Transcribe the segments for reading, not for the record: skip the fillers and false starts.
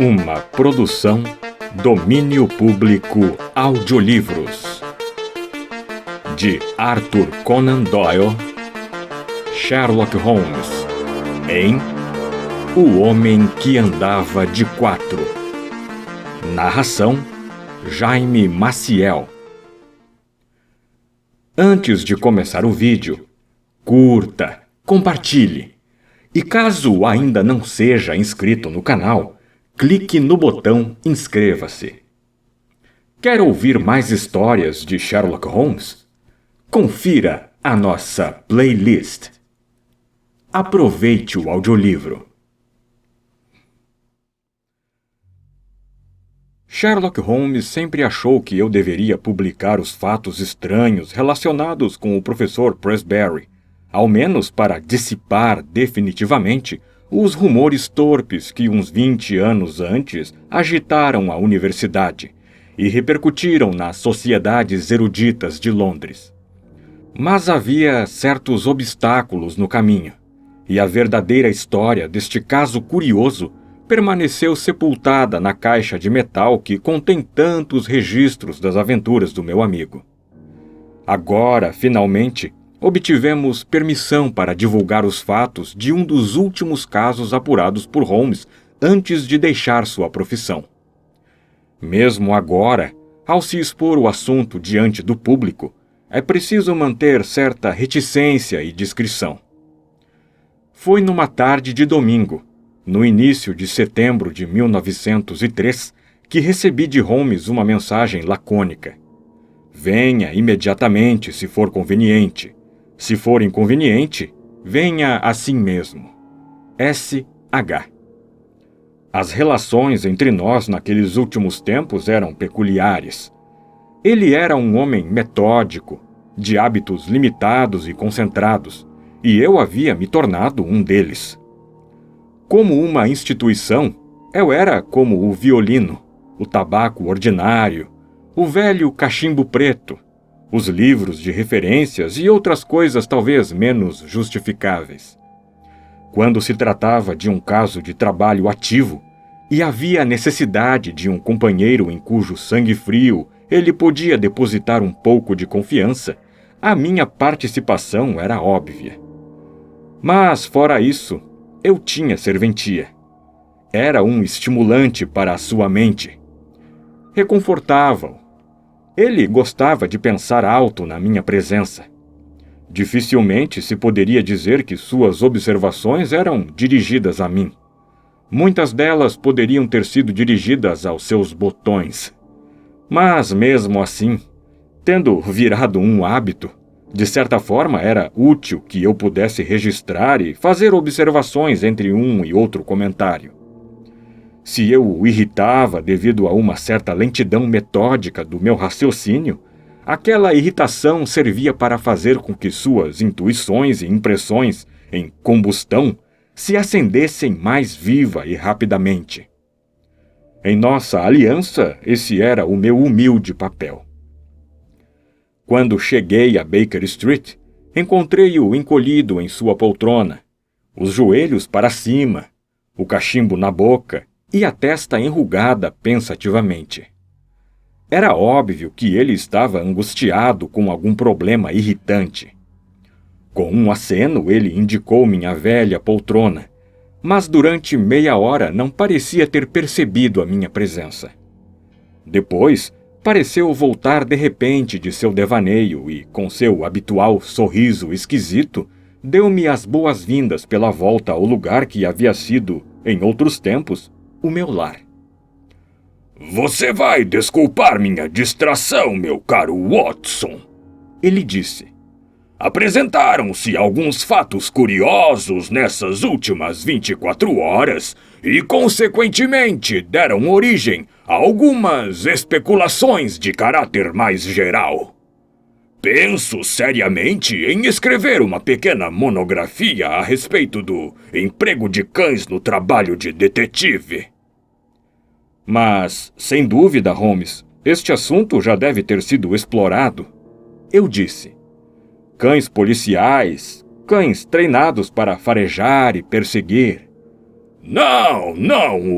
Uma produção Domínio Público Audiolivros de Arthur Conan Doyle, Sherlock Holmes, em O Homem que Andava de Quatro. Narração Jaime Maciel. Antes de começar o vídeo, curta, compartilhe. E caso ainda não seja inscrito no canal, clique no botão inscreva-se. Quer ouvir mais histórias de Sherlock Holmes? Confira a nossa playlist. Aproveite o audiolivro. Sherlock Holmes sempre achou que eu deveria publicar os fatos estranhos relacionados com o professor Pressberry, ao menos para dissipar definitivamente os rumores torpes que uns 20 anos antes agitaram a universidade e repercutiram nas sociedades eruditas de Londres. Mas havia certos obstáculos no caminho, e a verdadeira história deste caso curioso permaneceu sepultada na caixa de metal que contém tantos registros das aventuras do meu amigo. Agora, finalmente, obtivemos permissão para divulgar os fatos de um dos últimos casos apurados por Holmes antes de deixar sua profissão. Mesmo agora, ao se expor o assunto diante do público, é preciso manter certa reticência e discrição. Foi numa tarde de domingo, no início de setembro de 1903, que recebi de Holmes uma mensagem lacônica. Venha imediatamente se for conveniente. Se for inconveniente, venha assim mesmo. S.H. As relações entre nós naqueles últimos tempos eram peculiares. Ele era um homem metódico, de hábitos limitados e concentrados, e eu havia me tornado um deles. Como uma instituição, eu era como o violino, o tabaco ordinário, o velho cachimbo preto, os livros de referências e outras coisas talvez menos justificáveis. Quando se tratava de um caso de trabalho ativo e havia necessidade de um companheiro em cujo sangue frio ele podia depositar um pouco de confiança, a minha participação era óbvia. Mas, fora isso, eu tinha serventia. Era um estimulante para a sua mente. Reconfortava-o. Ele gostava de pensar alto na minha presença. Dificilmente se poderia dizer que suas observações eram dirigidas a mim. Muitas delas poderiam ter sido dirigidas aos seus botões. Mas, mesmo assim, tendo virado um hábito, de certa forma era útil que eu pudesse registrar e fazer observações entre um e outro comentário. Se eu o irritava devido a uma certa lentidão metódica do meu raciocínio, aquela irritação servia para fazer com que suas intuições e impressões em combustão se acendessem mais viva e rapidamente. Em nossa aliança, esse era o meu humilde papel. Quando cheguei a Baker Street, encontrei-o encolhido em sua poltrona, os joelhos para cima, o cachimbo na boca e a testa enrugada pensativamente. Era óbvio que ele estava angustiado com algum problema irritante. Com um aceno, ele indicou minha velha poltrona, mas durante meia hora não parecia ter percebido a minha presença. Depois, pareceu voltar de repente de seu devaneio e, com seu habitual sorriso esquisito, deu-me as boas-vindas pela volta ao lugar que havia sido, em outros tempos, o meu lar. "Você vai desculpar minha distração, meu caro Watson", ele disse. "Apresentaram-se alguns fatos curiosos nessas últimas 24 horas e, consequentemente, deram origem a algumas especulações de caráter mais geral. Penso seriamente em escrever uma pequena monografia a respeito do emprego de cães no trabalho de detetive." "Mas, sem dúvida, Holmes, este assunto já deve ter sido explorado", eu disse. "Cães policiais, cães treinados para farejar e perseguir." Não,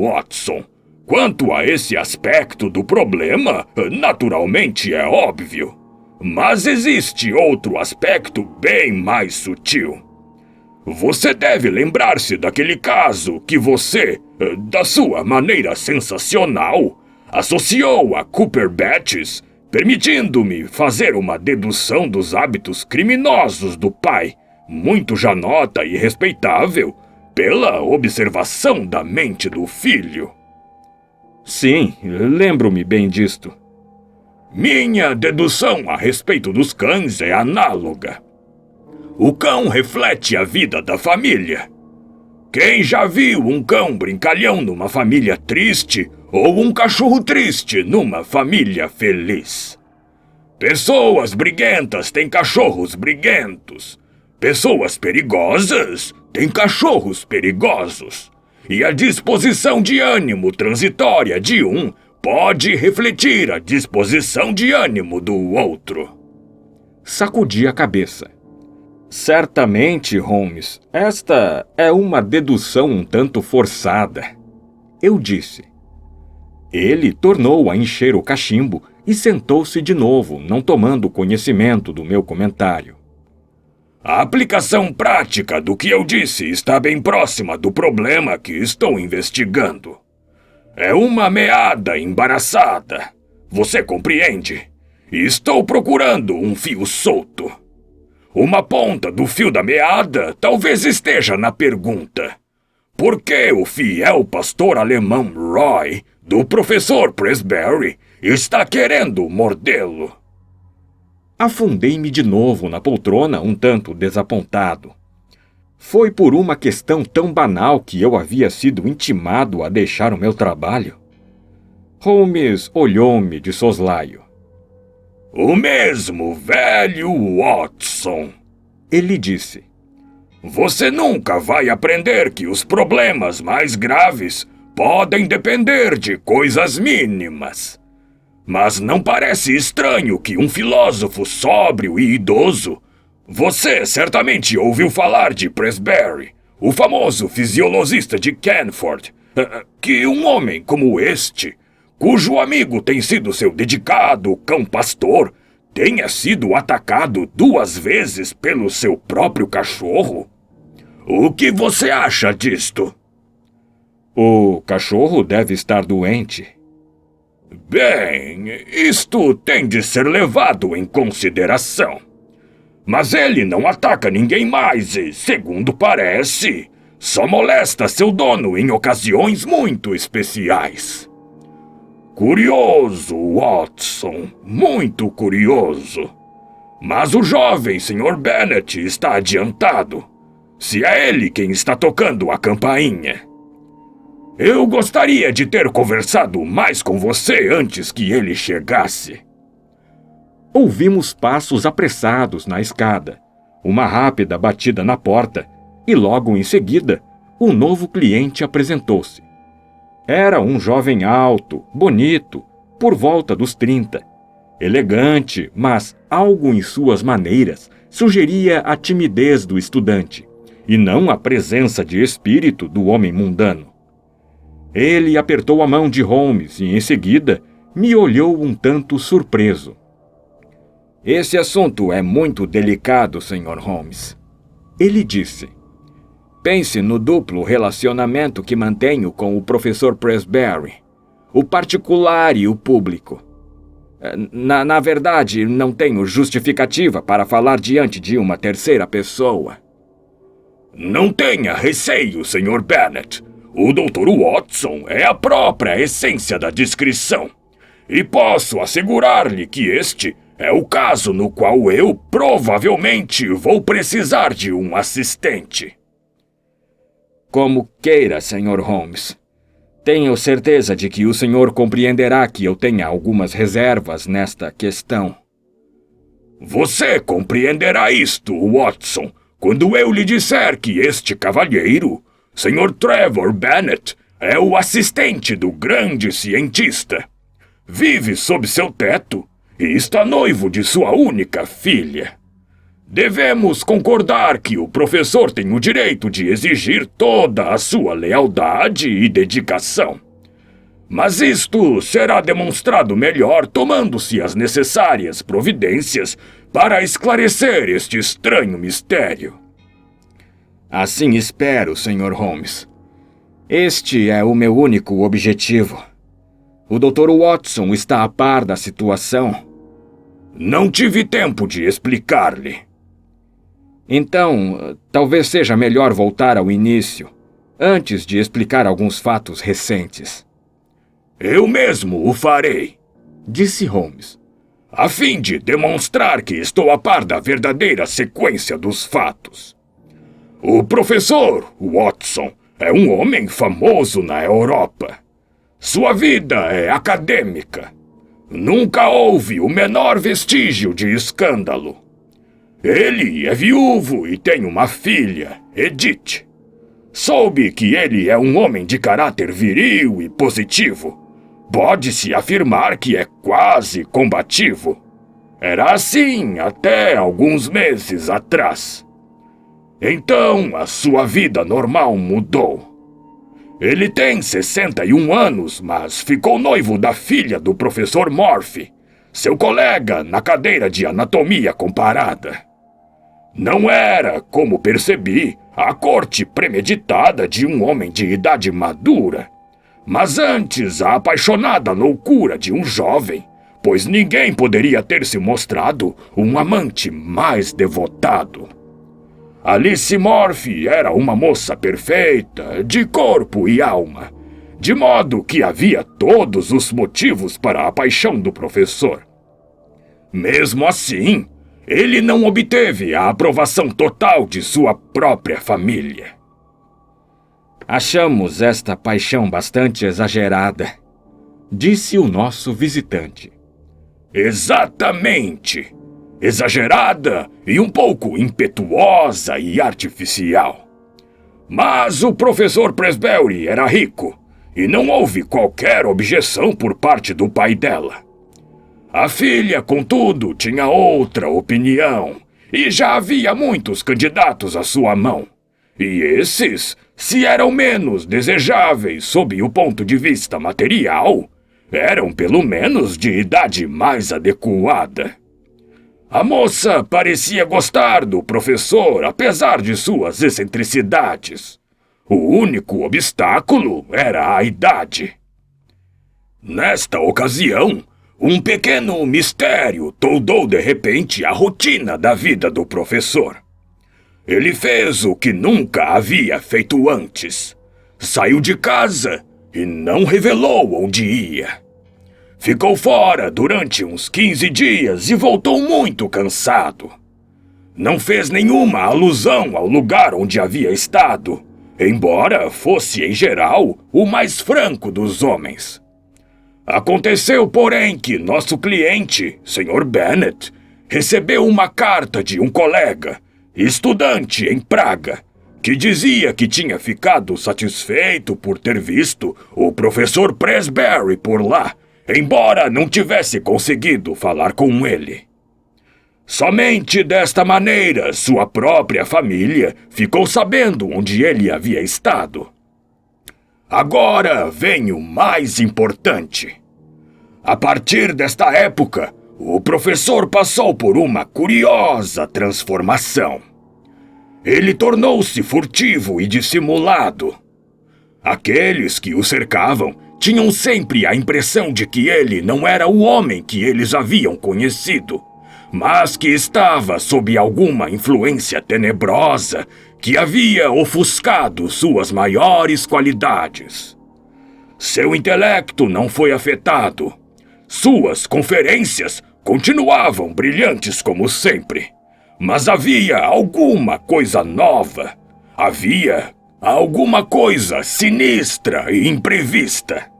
Watson. Quanto a esse aspecto do problema, naturalmente é óbvio. Mas existe outro aspecto bem mais sutil. Você deve lembrar-se daquele caso que você, da sua maneira sensacional, associou a Cumberbatch, permitindo-me fazer uma dedução dos hábitos criminosos do pai, muito já nota e respeitável, pela observação da mente do filho. Sim, lembro-me bem disto. Minha dedução a respeito dos cães é análoga. O cão reflete a vida da família. Quem já viu um cão brincalhão numa família triste ou um cachorro triste numa família feliz? Pessoas briguentas têm cachorros briguentos. Pessoas perigosas têm cachorros perigosos. E a disposição de ânimo transitória de um pode refletir a disposição de ânimo do outro. Sacudi a cabeça. Certamente, Holmes, esta é uma dedução um tanto forçada. Eu disse. Ele tornou a encher o cachimbo e sentou-se de novo, não tomando conhecimento do meu comentário. A aplicação prática do que eu disse está bem próxima do problema que estou investigando. É uma meada embaraçada. Você compreende? Estou procurando um fio solto. Uma ponta do fio da meada talvez esteja na pergunta: por que o fiel pastor alemão Roy, do professor Presbury, está querendo mordê-lo? Afundei-me de novo na poltrona, um tanto desapontado. Foi por uma questão tão banal que eu havia sido intimado a deixar o meu trabalho? Holmes olhou-me de soslaio. O mesmo velho Watson, ele disse. Você nunca vai aprender que os problemas mais graves podem depender de coisas mínimas. Mas não parece estranho que um filósofo sóbrio e idoso... Você certamente ouviu falar de Presbury, o famoso fisiologista de Canford, que um homem como este, cujo amigo tem sido seu dedicado cão-pastor, tenha sido atacado 2 vezes pelo seu próprio cachorro? O que você acha disto? O cachorro deve estar doente. Bem, isto tem de ser levado em consideração. Mas ele não ataca ninguém mais e, segundo parece, só molesta seu dono em ocasiões muito especiais. Curioso, Watson, muito curioso. Mas o jovem Sr. Bennet está adiantado. Se é ele quem está tocando a campainha. Eu gostaria de ter conversado mais com você antes que ele chegasse. Ouvimos passos apressados na escada, uma rápida batida na porta e logo em seguida, o novo cliente apresentou-se. Era um jovem alto, bonito, por volta dos 30. Elegante, mas algo em suas maneiras sugeria a timidez do estudante, e não a presença de espírito do homem mundano. Ele apertou a mão de Holmes e, em seguida, me olhou um tanto surpreso. Esse assunto é muito delicado, Sr. Holmes. Ele disse. Pense no duplo relacionamento que mantenho com o professor Presbury, o particular e o público. Na verdade, não tenho justificativa para falar diante de uma terceira pessoa. Não tenha receio, Sr. Bennet. O Dr. Watson é a própria essência da discrição. E posso assegurar-lhe que este é o caso no qual eu provavelmente vou precisar de um assistente. Como queira, Sr. Holmes. Tenho certeza de que o senhor compreenderá que eu tenha algumas reservas nesta questão. Você compreenderá isto, Watson, quando eu lhe disser que este cavalheiro, Sr. Trevor Bennet, é o assistente do grande cientista. Vive sob seu teto e está noivo de sua única filha. Devemos concordar que o professor tem o direito de exigir toda a sua lealdade e dedicação. Mas isto será demonstrado melhor tomando-se as necessárias providências para esclarecer este estranho mistério. Assim espero, Sr. Holmes. Este é o meu único objetivo. O Dr. Watson está a par da situação. Não tive tempo de explicar-lhe. Então, talvez seja melhor voltar ao início, antes de explicar alguns fatos recentes. Eu mesmo o farei, disse Holmes, a fim de demonstrar que estou a par da verdadeira sequência dos fatos. O professor Watson é um homem famoso na Europa. Sua vida é acadêmica. Nunca houve o menor vestígio de escândalo. Ele é viúvo e tem uma filha, Edith. Soube que ele é um homem de caráter viril e positivo. Pode-se afirmar que é quase combativo. Era assim até alguns meses atrás. Então, a sua vida normal mudou. Ele tem 61 anos, mas ficou noivo da filha do professor Morphy, seu colega na cadeira de anatomia comparada. Não era, como percebi, a corte premeditada de um homem de idade madura, mas antes a apaixonada loucura de um jovem, pois ninguém poderia ter se mostrado um amante mais devotado. Alice Morphy era uma moça perfeita, de corpo e alma, de modo que havia todos os motivos para a paixão do professor. Mesmo assim, ele não obteve a aprovação total de sua própria família. Achamos esta paixão bastante exagerada, disse o nosso visitante. Exatamente! Exagerada e um pouco impetuosa e artificial. Mas o professor Presbury era rico e não houve qualquer objeção por parte do pai dela. A filha, contudo, tinha outra opinião e já havia muitos candidatos à sua mão. E esses, se eram menos desejáveis sob o ponto de vista material, eram pelo menos de idade mais adequada. A moça parecia gostar do professor, apesar de suas excentricidades. O único obstáculo era a idade. Nesta ocasião, um pequeno mistério toldou de repente a rotina da vida do professor. Ele fez o que nunca havia feito antes. Saiu de casa e não revelou onde ia. Ficou fora durante uns 15 dias e voltou muito cansado. Não fez nenhuma alusão ao lugar onde havia estado, embora fosse, em geral, o mais franco dos homens. Aconteceu, porém, que nosso cliente, Sr. Bennet, recebeu uma carta de um colega, estudante em Praga, que dizia que tinha ficado satisfeito por ter visto o professor Presbury por lá, embora não tivesse conseguido falar com ele. Somente desta maneira sua própria família ficou sabendo onde ele havia estado. Agora vem o mais importante. A partir desta época, o professor passou por uma curiosa transformação. Ele tornou-se furtivo e dissimulado. Aqueles que o cercavam tinham sempre a impressão de que ele não era o homem que eles haviam conhecido, mas que estava sob alguma influência tenebrosa que havia ofuscado suas maiores qualidades. Seu intelecto não foi afetado. Suas conferências continuavam brilhantes como sempre, mas havia alguma coisa nova. Havia alguma coisa sinistra e imprevista.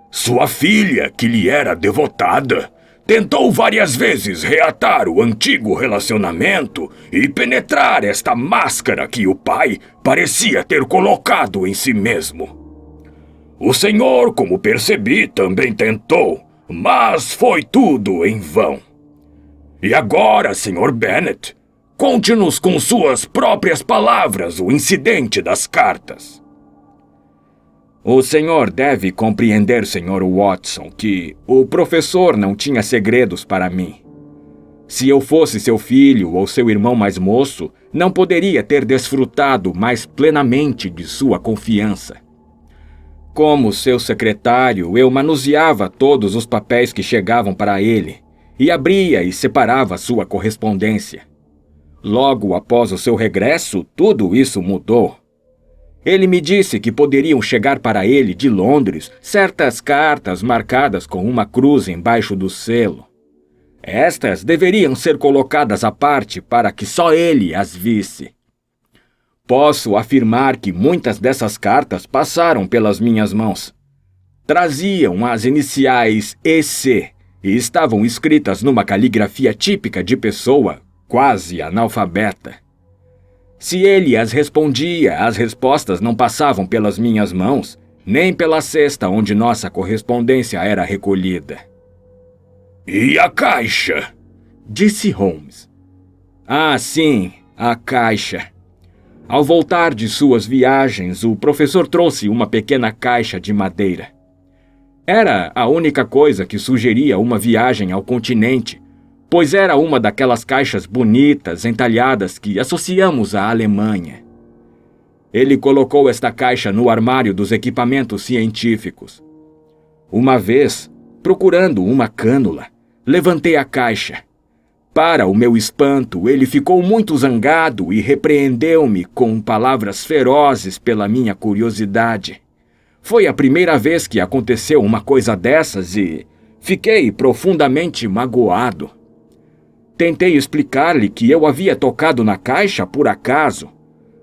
Sua filha, que lhe era devotada, tentou várias vezes reatar o antigo relacionamento e penetrar esta máscara que o pai parecia ter colocado em si mesmo. O senhor, como percebi, também tentou, mas foi tudo em vão. E agora, Sr. Bennet, conte-nos com suas próprias palavras o incidente das cartas. O senhor deve compreender, Sr. Watson, que o professor não tinha segredos para mim. Se eu fosse seu filho ou seu irmão mais moço, não poderia ter desfrutado mais plenamente de sua confiança. Como seu secretário, eu manuseava todos os papéis que chegavam para ele e abria e separava sua correspondência. Logo após o seu regresso, tudo isso mudou. Ele me disse que poderiam chegar para ele de Londres certas cartas marcadas com uma cruz embaixo do selo. Estas deveriam ser colocadas à parte para que só ele as visse. Posso afirmar que muitas dessas cartas passaram pelas minhas mãos. Traziam as iniciais EC e estavam escritas numa caligrafia típica de pessoa quase analfabeta. Se ele as respondia, as respostas não passavam pelas minhas mãos, nem pela cesta onde nossa correspondência era recolhida. E a caixa? Disse Holmes. Ah, sim, a caixa. Ao voltar de suas viagens, o professor trouxe uma pequena caixa de madeira. Era a única coisa que sugeria uma viagem ao continente, pois era uma daquelas caixas bonitas, entalhadas que associamos à Alemanha. Ele colocou esta caixa no armário dos equipamentos científicos. Uma vez, procurando uma cânula, levantei a caixa. Para o meu espanto, ele ficou muito zangado e repreendeu-me com palavras ferozes pela minha curiosidade. Foi a primeira vez que aconteceu uma coisa dessas e fiquei profundamente magoado. Tentei explicar-lhe que eu havia tocado na caixa por acaso,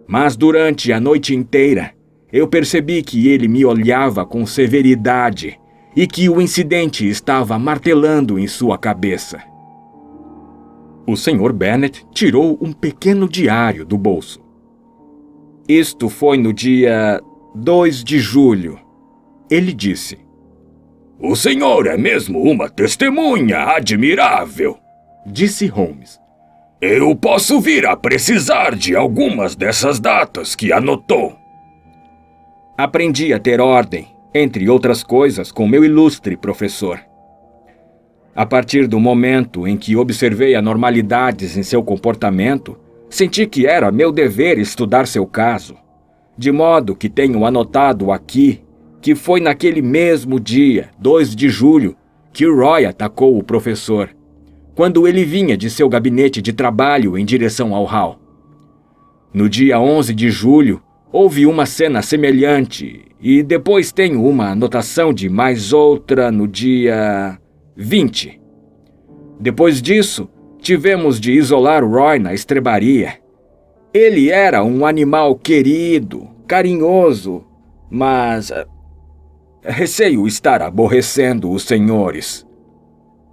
mas durante a noite inteira eu percebi que ele me olhava com severidade e que o incidente estava martelando em sua cabeça. O Sr. Bennet tirou um pequeno diário do bolso. Isto foi no dia 2 de julho, ele disse. O senhor é mesmo uma testemunha admirável, disse Holmes. Eu posso vir a precisar de algumas dessas datas que anotou. Aprendi a ter ordem, entre outras coisas, com meu ilustre professor. A partir do momento em que observei anormalidades em seu comportamento, senti que era meu dever estudar seu caso, de modo que tenho anotado aqui que foi naquele mesmo dia, 2 de julho, que Roy atacou o professor, quando ele vinha de seu gabinete de trabalho em direção ao hall. No dia 11 de julho, houve uma cena semelhante e depois tenho uma anotação de mais outra no dia 20. Depois disso, tivemos de isolar Roy na estrebaria. Ele era um animal querido, carinhoso, mas receio estar aborrecendo os senhores.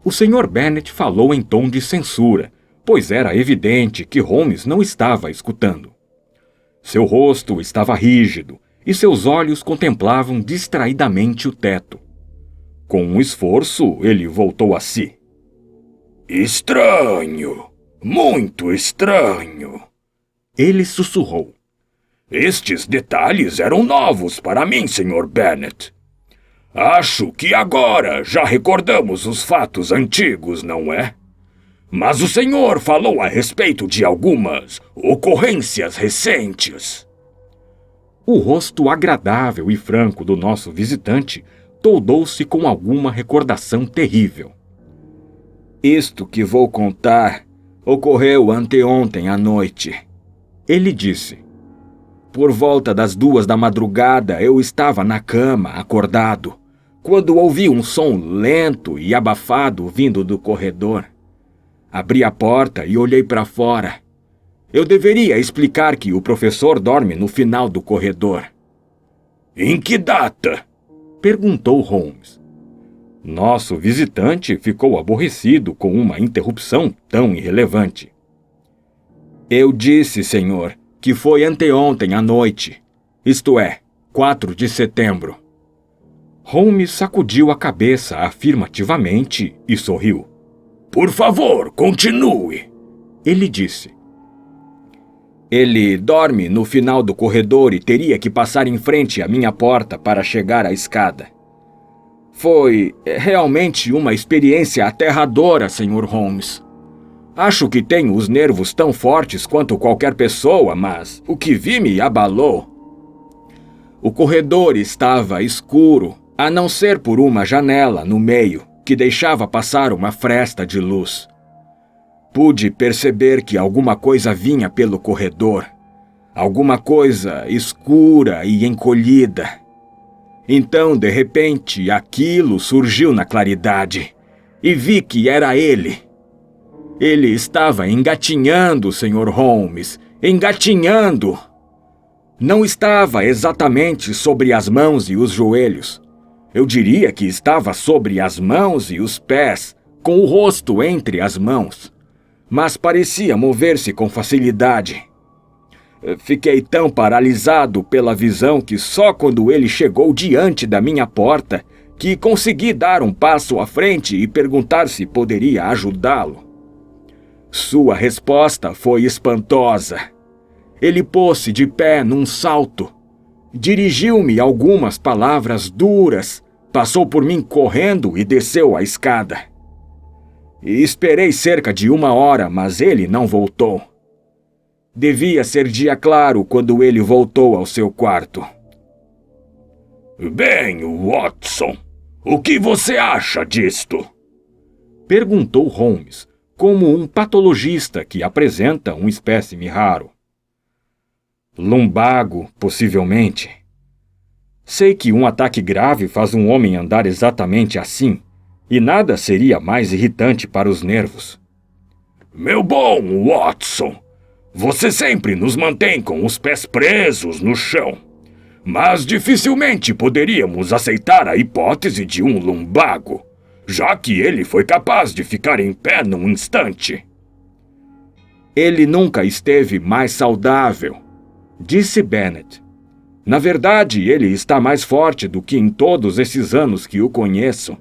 O Sr. Bennet falou em tom de censura, pois era evidente que Holmes não estava escutando. Seu rosto estava rígido e seus olhos contemplavam distraidamente o teto. Com um esforço, ele voltou a si. Estranho, muito estranho. Ele sussurrou. Estes detalhes eram novos para mim, Sr. Bennet. Acho que agora já recordamos os fatos antigos, não é? Mas o senhor falou a respeito de algumas ocorrências recentes. O rosto agradável e franco do nosso visitante toldou-se com alguma recordação terrível. Isto que vou contar ocorreu anteontem à noite, ele disse. Por volta das 2 da madrugada, eu estava na cama, acordado, quando ouvi um som lento e abafado vindo do corredor. Abri a porta e olhei para fora. Eu deveria explicar que o professor dorme no final do corredor. Em que data? Perguntou Holmes. Nosso visitante ficou aborrecido com uma interrupção tão irrelevante. Eu disse, senhor, que foi anteontem à noite, isto é, 4 de setembro. Holmes sacudiu a cabeça afirmativamente e sorriu. Por favor, continue, ele disse. Ele dorme no final do corredor e teria que passar em frente à minha porta para chegar à escada. Foi realmente uma experiência aterradora, Sr. Holmes. Acho que tenho os nervos tão fortes quanto qualquer pessoa, mas o que vi me abalou. O corredor estava escuro, a não ser por uma janela no meio, que deixava passar uma fresta de luz. Pude perceber que alguma coisa vinha pelo corredor. Alguma coisa escura e encolhida. Então, de repente, aquilo surgiu na claridade. E vi que era ele. Ele estava engatinhando, Sr. Holmes. Engatinhando! Não estava exatamente sobre as mãos e os joelhos. Eu diria que estava sobre as mãos e os pés, com o rosto entre as mãos. Mas parecia mover-se com facilidade. Fiquei tão paralisado pela visão que só quando ele chegou diante da minha porta que consegui dar um passo à frente e perguntar se poderia ajudá-lo. Sua resposta foi espantosa. Ele pôs-se de pé num salto. Dirigiu-me algumas palavras duras, passou por mim correndo e desceu a escada. Esperei cerca de 1 hora, mas ele não voltou. Devia ser dia claro quando ele voltou ao seu quarto. Bem, Watson, o que você acha disto? Perguntou Holmes, como um patologista que apresenta um espécime raro. Lumbago, possivelmente. Sei que um ataque grave faz um homem andar exatamente assim, e nada seria mais irritante para os nervos. Meu bom Watson, você sempre nos mantém com os pés presos no chão, mas dificilmente poderíamos aceitar a hipótese de um lumbago, já que ele foi capaz de ficar em pé num instante. Ele nunca esteve mais saudável, disse Bennet. Na verdade, ele está mais forte do que em todos esses anos que o conheço.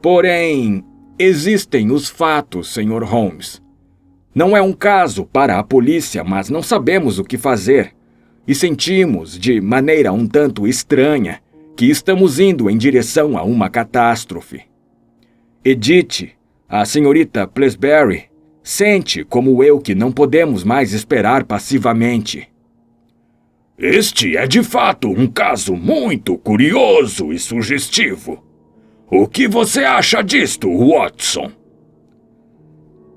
Porém, existem os fatos, Sr. Holmes. Não é um caso para a polícia, mas não sabemos o que fazer. E sentimos, de maneira um tanto estranha, que estamos indo em direção a uma catástrofe. Edith, a senhorita Plesbury, sente como eu que não podemos mais esperar passivamente. Este é de fato um caso muito curioso e sugestivo. O que você acha disto, Watson?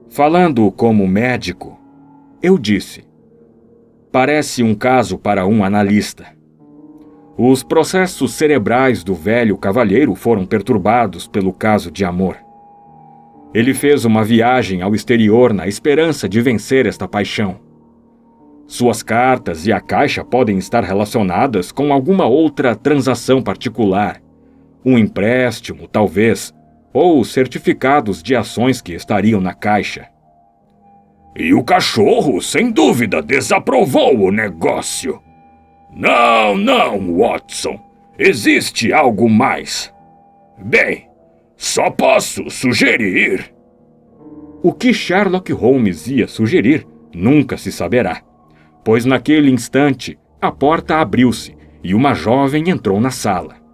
Falando como médico, eu disse: parece um caso para um analista. Os processos cerebrais do velho cavalheiro foram perturbados pelo caso de amor. Ele fez uma viagem ao exterior na esperança de vencer esta paixão. Suas cartas e a caixa podem estar relacionadas com alguma outra transação particular. Um empréstimo, talvez, ou certificados de ações que estariam na caixa. E o cachorro, sem dúvida, desaprovou o negócio. Não, Watson. Existe algo mais. Bem, só posso sugerir. O que Sherlock Holmes ia sugerir nunca se saberá, pois naquele instante a porta abriu-se e uma jovem entrou na sala.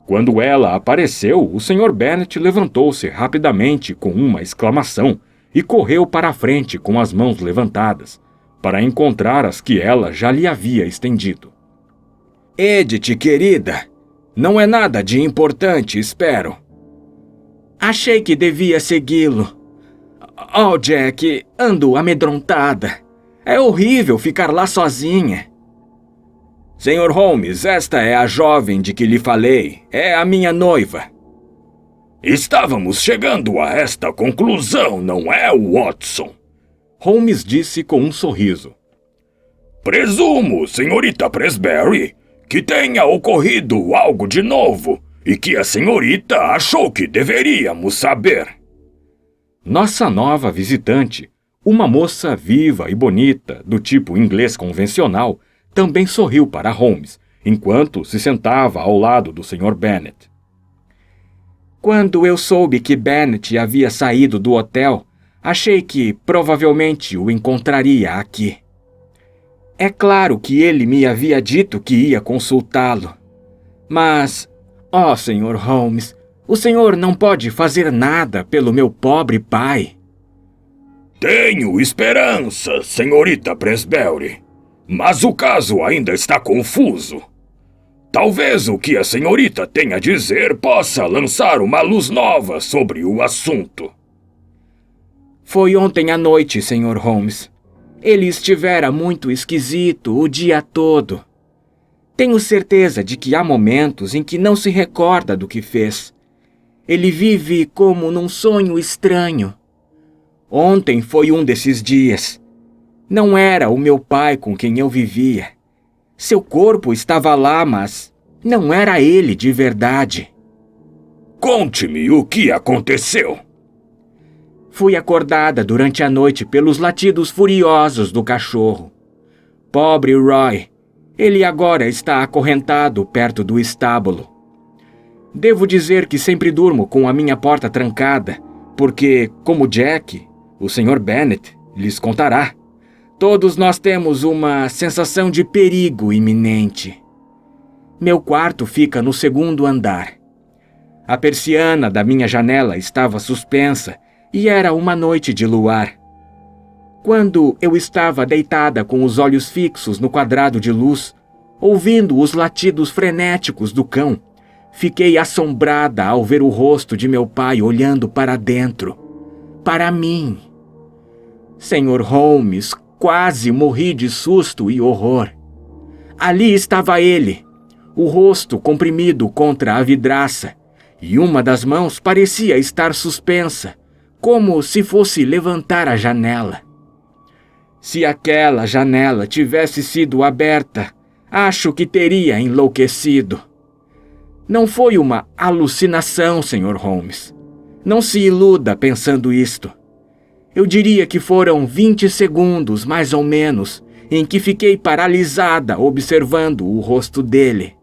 Quando ela apareceu, o Sr. Bennet levantou-se rapidamente com uma exclamação e correu para a frente com as mãos levantadas, para encontrar as que ela já lhe havia estendido. Edith, querida, não é nada de importante, espero. Achei que devia segui-lo. Oh, Jack, ando amedrontada. É horrível ficar lá sozinha. Sr. Holmes, esta é a jovem de que lhe falei. É a minha noiva. Estávamos chegando a esta conclusão, não é, Watson? Holmes disse com um sorriso. Presumo, senhorita Presbury, que tenha ocorrido algo de novo e que a senhorita achou que deveríamos saber. Nossa nova visitante, uma moça viva e bonita, do tipo inglês convencional, também sorriu para Holmes, enquanto se sentava ao lado do Sr. Bennet. Quando eu soube que Bennet havia saído do hotel, achei que provavelmente o encontraria aqui. É claro que ele me havia dito que ia consultá-lo. Mas, Sr. Holmes, o senhor não pode fazer nada pelo meu pobre pai. Tenho esperança, senhorita Presbury, mas o caso ainda está confuso. Talvez o que a senhorita tem a dizer possa lançar uma luz nova sobre o assunto. Foi ontem à noite, Sr. Holmes. Ele estivera muito esquisito o dia todo. Tenho certeza de que há momentos em que não se recorda do que fez. Ele vive como num sonho estranho. Ontem foi um desses dias. Não era o meu pai com quem eu vivia. Seu corpo estava lá, mas não era ele de verdade. Conte-me o que aconteceu. Fui acordada durante a noite pelos latidos furiosos do cachorro. Pobre Roy, ele agora está acorrentado perto do estábulo. Devo dizer que sempre durmo com a minha porta trancada, porque, como Jack, o Sr. Bennet, lhes contará, todos nós temos uma sensação de perigo iminente. Meu quarto fica no segundo andar. A persiana da minha janela estava suspensa e era uma noite de luar. Quando eu estava deitada com os olhos fixos no quadrado de luz, ouvindo os latidos frenéticos do cão, fiquei assombrada ao ver o rosto de meu pai olhando para dentro, para mim. Sr. Holmes, quase morri de susto e horror. Ali estava ele, o rosto comprimido contra a vidraça, e uma das mãos parecia estar suspensa, como se fosse levantar a janela. Se aquela janela tivesse sido aberta, acho que teria enlouquecido. Não foi uma alucinação, Sr. Holmes. Não se iluda pensando isto. Eu diria que foram 20 segundos, mais ou menos, em que fiquei paralisada observando o rosto dele.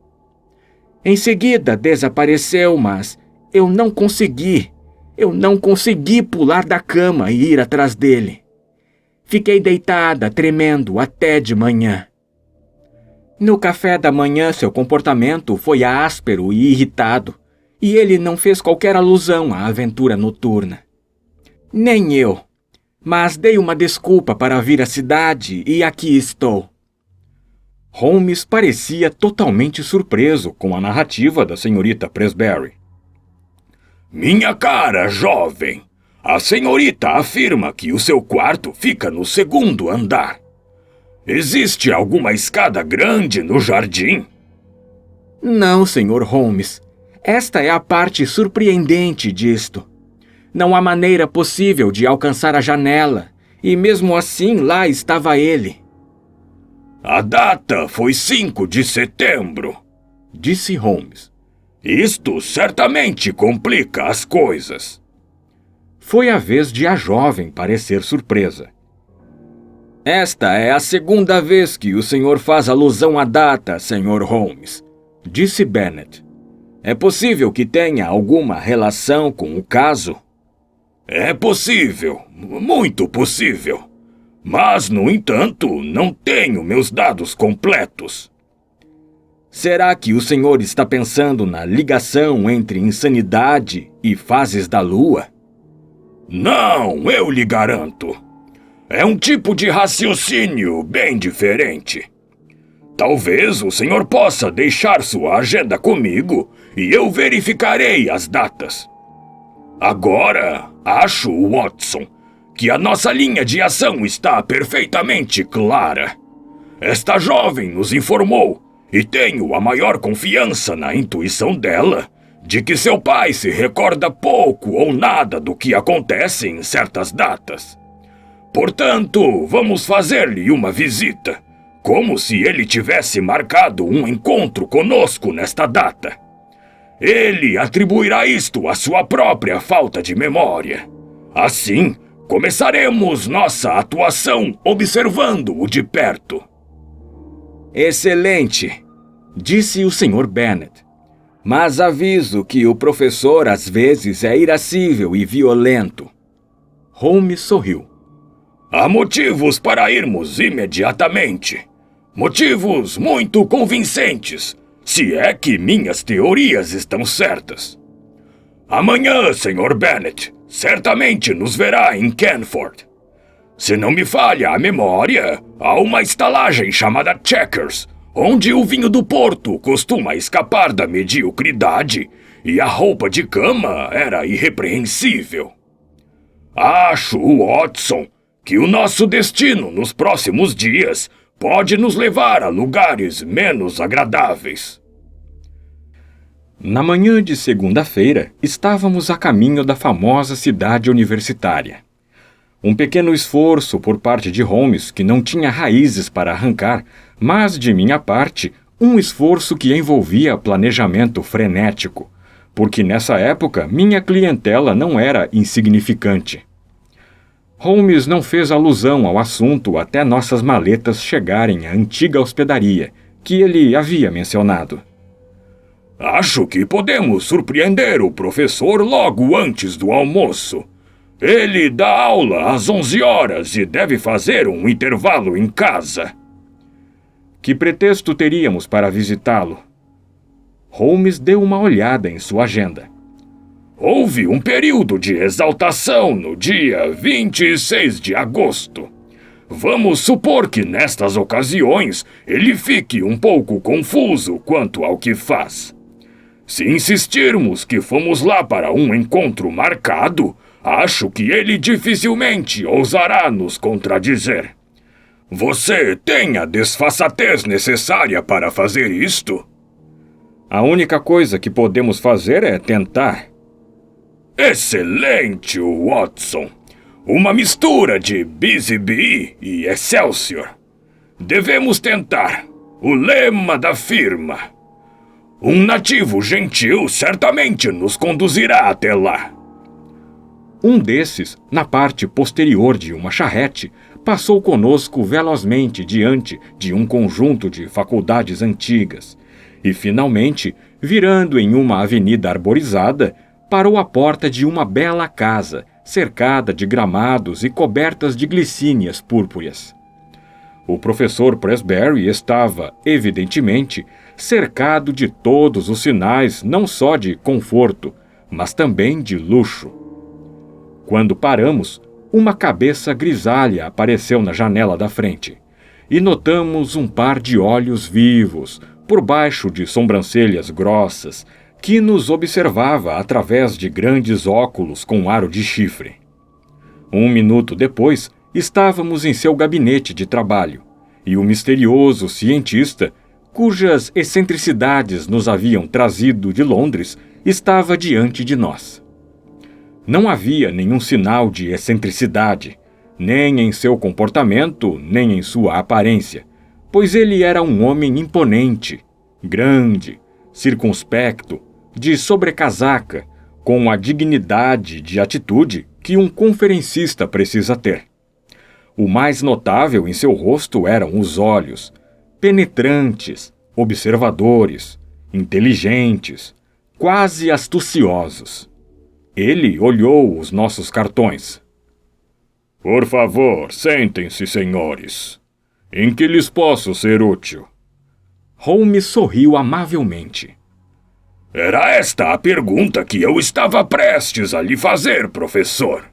Em seguida desapareceu, mas eu não consegui pular da cama e ir atrás dele. Fiquei deitada, tremendo, até de manhã. No café da manhã, seu comportamento foi áspero e irritado, e ele não fez qualquer alusão à aventura noturna. Nem eu, mas dei uma desculpa para vir à cidade e aqui estou. Holmes parecia totalmente surpreso com a narrativa da senhorita Presbury. Minha cara jovem, a senhorita afirma que o seu quarto fica no segundo andar. Existe alguma escada grande no jardim? Não, Sr. Holmes. Esta é a parte surpreendente disto. Não há maneira possível de alcançar a janela, e mesmo assim lá estava ele. A data foi 5 de setembro, disse Holmes. Isto certamente complica as coisas. Foi a vez de a jovem parecer surpresa. Esta é a segunda vez que o senhor faz alusão à data, Sr. Holmes, disse Bennet. É possível que tenha alguma relação com o caso? É possível, muito possível. Mas, no entanto, não tenho meus dados completos. Será que o senhor está pensando na ligação entre insanidade e fases da lua? Não, eu lhe garanto. É um tipo de raciocínio bem diferente. Talvez o senhor possa deixar sua agenda comigo e eu verificarei as datas. Agora, acho, Watson, que a nossa linha de ação está perfeitamente clara. Esta jovem nos informou, e tenho a maior confiança na intuição dela, de que seu pai se recorda pouco ou nada do que acontece em certas datas. Portanto, vamos fazer-lhe uma visita, como se ele tivesse marcado um encontro conosco nesta data. Ele atribuirá isto à sua própria falta de memória. Assim, começaremos nossa atuação observando-o de perto. Excelente, disse o Sr. Bennet. Mas aviso que o professor às vezes é irascível e violento. Holmes sorriu. Há motivos para irmos imediatamente. Motivos muito convincentes, se é que minhas teorias estão certas. Amanhã, Sr. Bennet, certamente nos verá em Canford. Se não me falha a memória, há uma estalagem chamada Checkers, onde o vinho do Porto costuma escapar da mediocridade e a roupa de cama era irrepreensível. Acho, Watson, que o nosso destino nos próximos dias pode nos levar a lugares menos agradáveis. Na manhã de segunda-feira, estávamos a caminho da famosa cidade universitária. Um pequeno esforço por parte de Holmes, que não tinha raízes para arrancar, mas, de minha parte, um esforço que envolvia planejamento frenético, porque nessa época minha clientela não era insignificante. Holmes não fez alusão ao assunto até nossas maletas chegarem à antiga hospedaria, que ele havia mencionado. Acho que podemos surpreender o professor logo antes do almoço. Ele dá aula às 11 horas e deve fazer um intervalo em casa. Que pretexto teríamos para visitá-lo? Holmes deu uma olhada em sua agenda. Houve um período de exaltação no dia 26 de agosto. Vamos supor que nestas ocasiões ele fique um pouco confuso quanto ao que faz. Se insistirmos que fomos lá para um encontro marcado, acho que ele dificilmente ousará nos contradizer. Você tem a desfaçatez necessária para fazer isto? A única coisa que podemos fazer é tentar. Excelente, Watson. Uma mistura de Busy Bee e Excelsior. Devemos tentar. O lema da firma. Um nativo gentil certamente nos conduzirá até lá. Um desses, na parte posterior de uma charrete, passou conosco velozmente diante de um conjunto de faculdades antigas e, finalmente, virando em uma avenida arborizada, parou à porta de uma bela casa, cercada de gramados e cobertas de glicínias púrpuras. O professor Presberry estava, evidentemente, cercado de todos os sinais não só de conforto, mas também de luxo. Quando paramos, uma cabeça grisalha apareceu na janela da frente, e notamos um par de olhos vivos, por baixo de sobrancelhas grossas, que nos observava através de grandes óculos com aro de chifre. Um minuto depois, estávamos em seu gabinete de trabalho, e o misterioso cientista, cujas excentricidades nos haviam trazido de Londres, estava diante de nós. Não havia nenhum sinal de excentricidade, nem em seu comportamento, nem em sua aparência, pois ele era um homem imponente, grande, circunspecto, de sobrecasaca, com a dignidade de atitude que um conferencista precisa ter. O mais notável em seu rosto eram os olhos, penetrantes, observadores, inteligentes, quase astuciosos. Ele olhou os nossos cartões. Por favor, sentem-se, senhores. Em que lhes posso ser útil? Holmes sorriu amavelmente. Era esta a pergunta que eu estava prestes a lhe fazer, professor.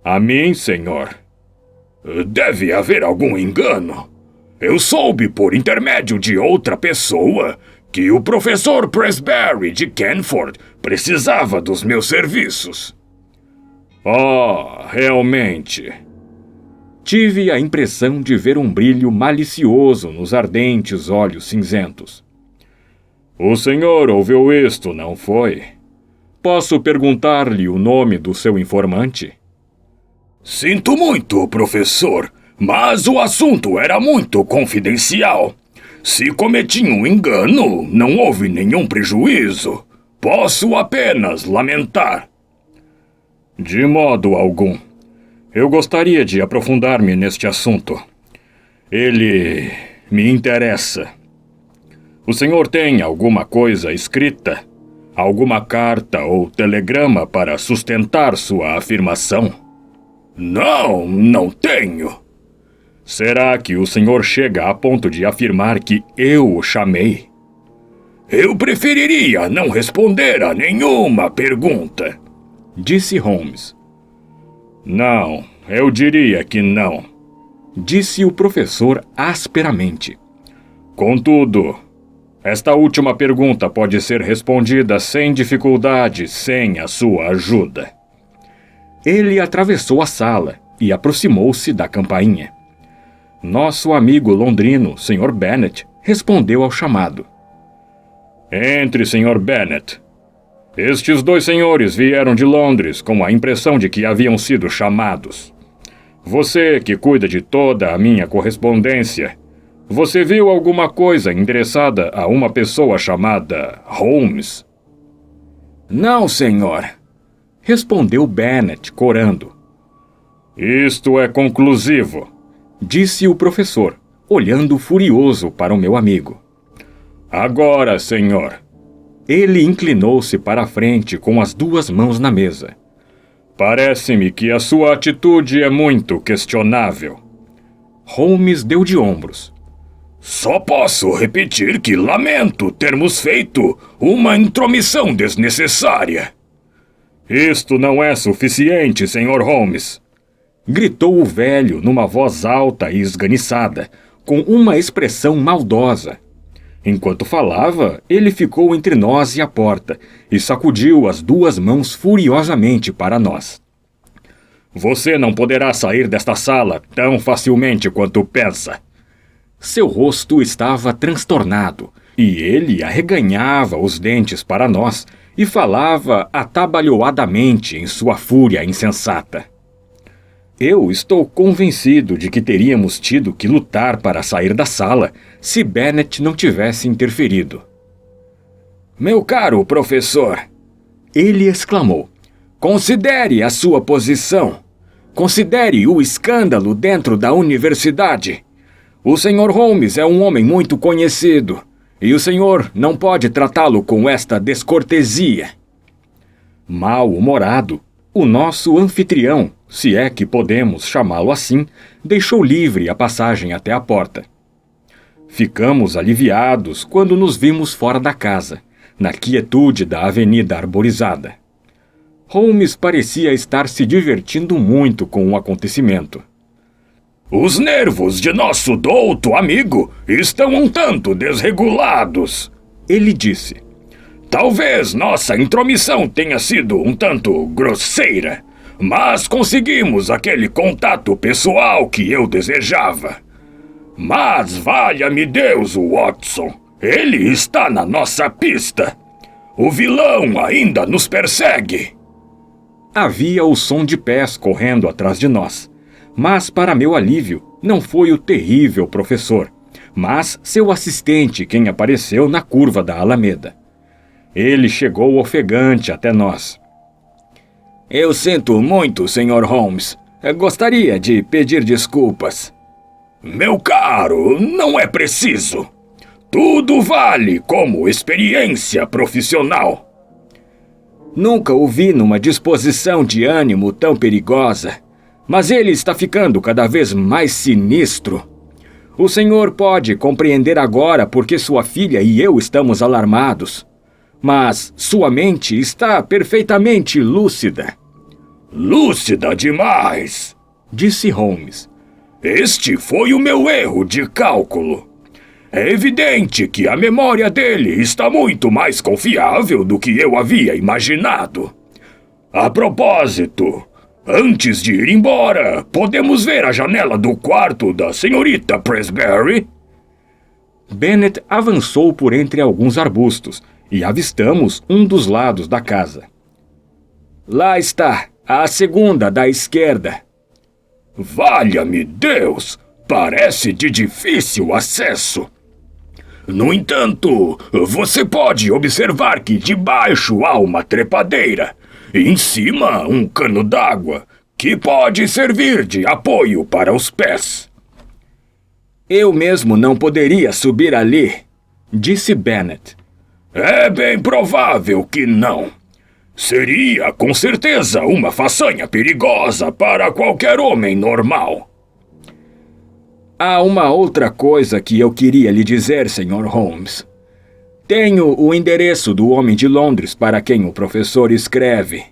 A mim, senhor. Deve haver algum engano. Eu soube por intermédio de outra pessoa que o professor Presberry de Canford precisava dos meus serviços. Oh, realmente. Tive a impressão de ver um brilho malicioso nos ardentes olhos cinzentos. O senhor ouviu isto, não foi? Posso perguntar-lhe o nome do seu informante? Sinto muito, professor, mas o assunto era muito confidencial. Se cometi um engano, não houve nenhum prejuízo. Posso apenas lamentar. De modo algum. Eu gostaria de aprofundar-me neste assunto. Ele me interessa. O senhor tem alguma coisa escrita? Alguma carta ou telegrama para sustentar sua afirmação? Não tenho. Será que o senhor chega a ponto de afirmar que eu o chamei? Eu preferiria não responder a nenhuma pergunta, disse Holmes. Não, eu diria que não, disse o professor asperamente. Contudo, esta última pergunta pode ser respondida sem dificuldade, sem a sua ajuda. Ele atravessou a sala e aproximou-se da campainha. Nosso amigo londrino, Sr. Bennet, respondeu ao chamado. Entre, Sr. Bennet. Estes dois senhores vieram de Londres com a impressão de que haviam sido chamados. Você, que cuida de toda a minha correspondência, você viu alguma coisa endereçada a uma pessoa chamada Holmes? Não, senhor, respondeu Bennet, corando. Isto é conclusivo, disse o professor, olhando furioso para o meu amigo. Agora, senhor. Ele inclinou-se para a frente com as duas mãos na mesa. Parece-me que a sua atitude é muito questionável. Holmes deu de ombros. Só posso repetir que lamento termos feito uma intromissão desnecessária. Isto não é suficiente, Sr. Holmes, gritou o velho numa voz alta e esganiçada, com uma expressão maldosa. Enquanto falava, ele ficou entre nós e a porta e sacudiu as duas mãos furiosamente para nós. Você não poderá sair desta sala tão facilmente quanto pensa. Seu rosto estava transtornado e ele arreganhava os dentes para nós e falava atabalhoadamente em sua fúria insensata. Eu estou convencido de que teríamos tido que lutar para sair da sala se Bennet não tivesse interferido. Meu caro professor, ele exclamou, considere a sua posição. Considere o escândalo dentro da universidade. O Sr. Holmes é um homem muito conhecido e o senhor não pode tratá-lo com esta descortesia. Mal-humorado, o nosso anfitrião, se é que podemos chamá-lo assim, deixou livre a passagem até a porta. Ficamos aliviados quando nos vimos fora da casa, na quietude da avenida arborizada. Holmes parecia estar se divertindo muito com o acontecimento. Os nervos de nosso douto amigo estão um tanto desregulados, ele disse. Talvez nossa intromissão tenha sido um tanto grosseira, mas conseguimos aquele contato pessoal que eu desejava. Mas valha-me Deus, Watson, ele está na nossa pista. O vilão ainda nos persegue. Havia o som de pés correndo atrás de nós. Mas, para meu alívio, não foi o terrível professor, mas seu assistente quem apareceu na curva da Alameda. Ele chegou ofegante até nós. Eu sinto muito, Sr. Holmes. Gostaria de pedir desculpas. Meu caro, não é preciso. Tudo vale como experiência profissional. Nunca o vi numa disposição de ânimo tão perigosa. Mas ele está ficando cada vez mais sinistro. O senhor pode compreender agora porque sua filha e eu estamos alarmados. Mas sua mente está perfeitamente lúcida. Lúcida demais, disse Holmes. Este foi o meu erro de cálculo. É evidente que a memória dele está muito mais confiável do que eu havia imaginado. A propósito, antes de ir embora, podemos ver a janela do quarto da senhorita Presbury? Bennet avançou por entre alguns arbustos e avistamos um dos lados da casa. Lá está, a segunda da esquerda. Valha-me Deus! Parece de difícil acesso. No entanto, você pode observar que debaixo há uma trepadeira. E em cima, um cano d'água, que pode servir de apoio para os pés. Eu mesmo não poderia subir ali, disse Bennet. É bem provável que não. Seria, com certeza, uma façanha perigosa para qualquer homem normal. Há uma outra coisa que eu queria lhe dizer, Sr. Holmes. Tenho o endereço do homem de Londres para quem o professor escreve.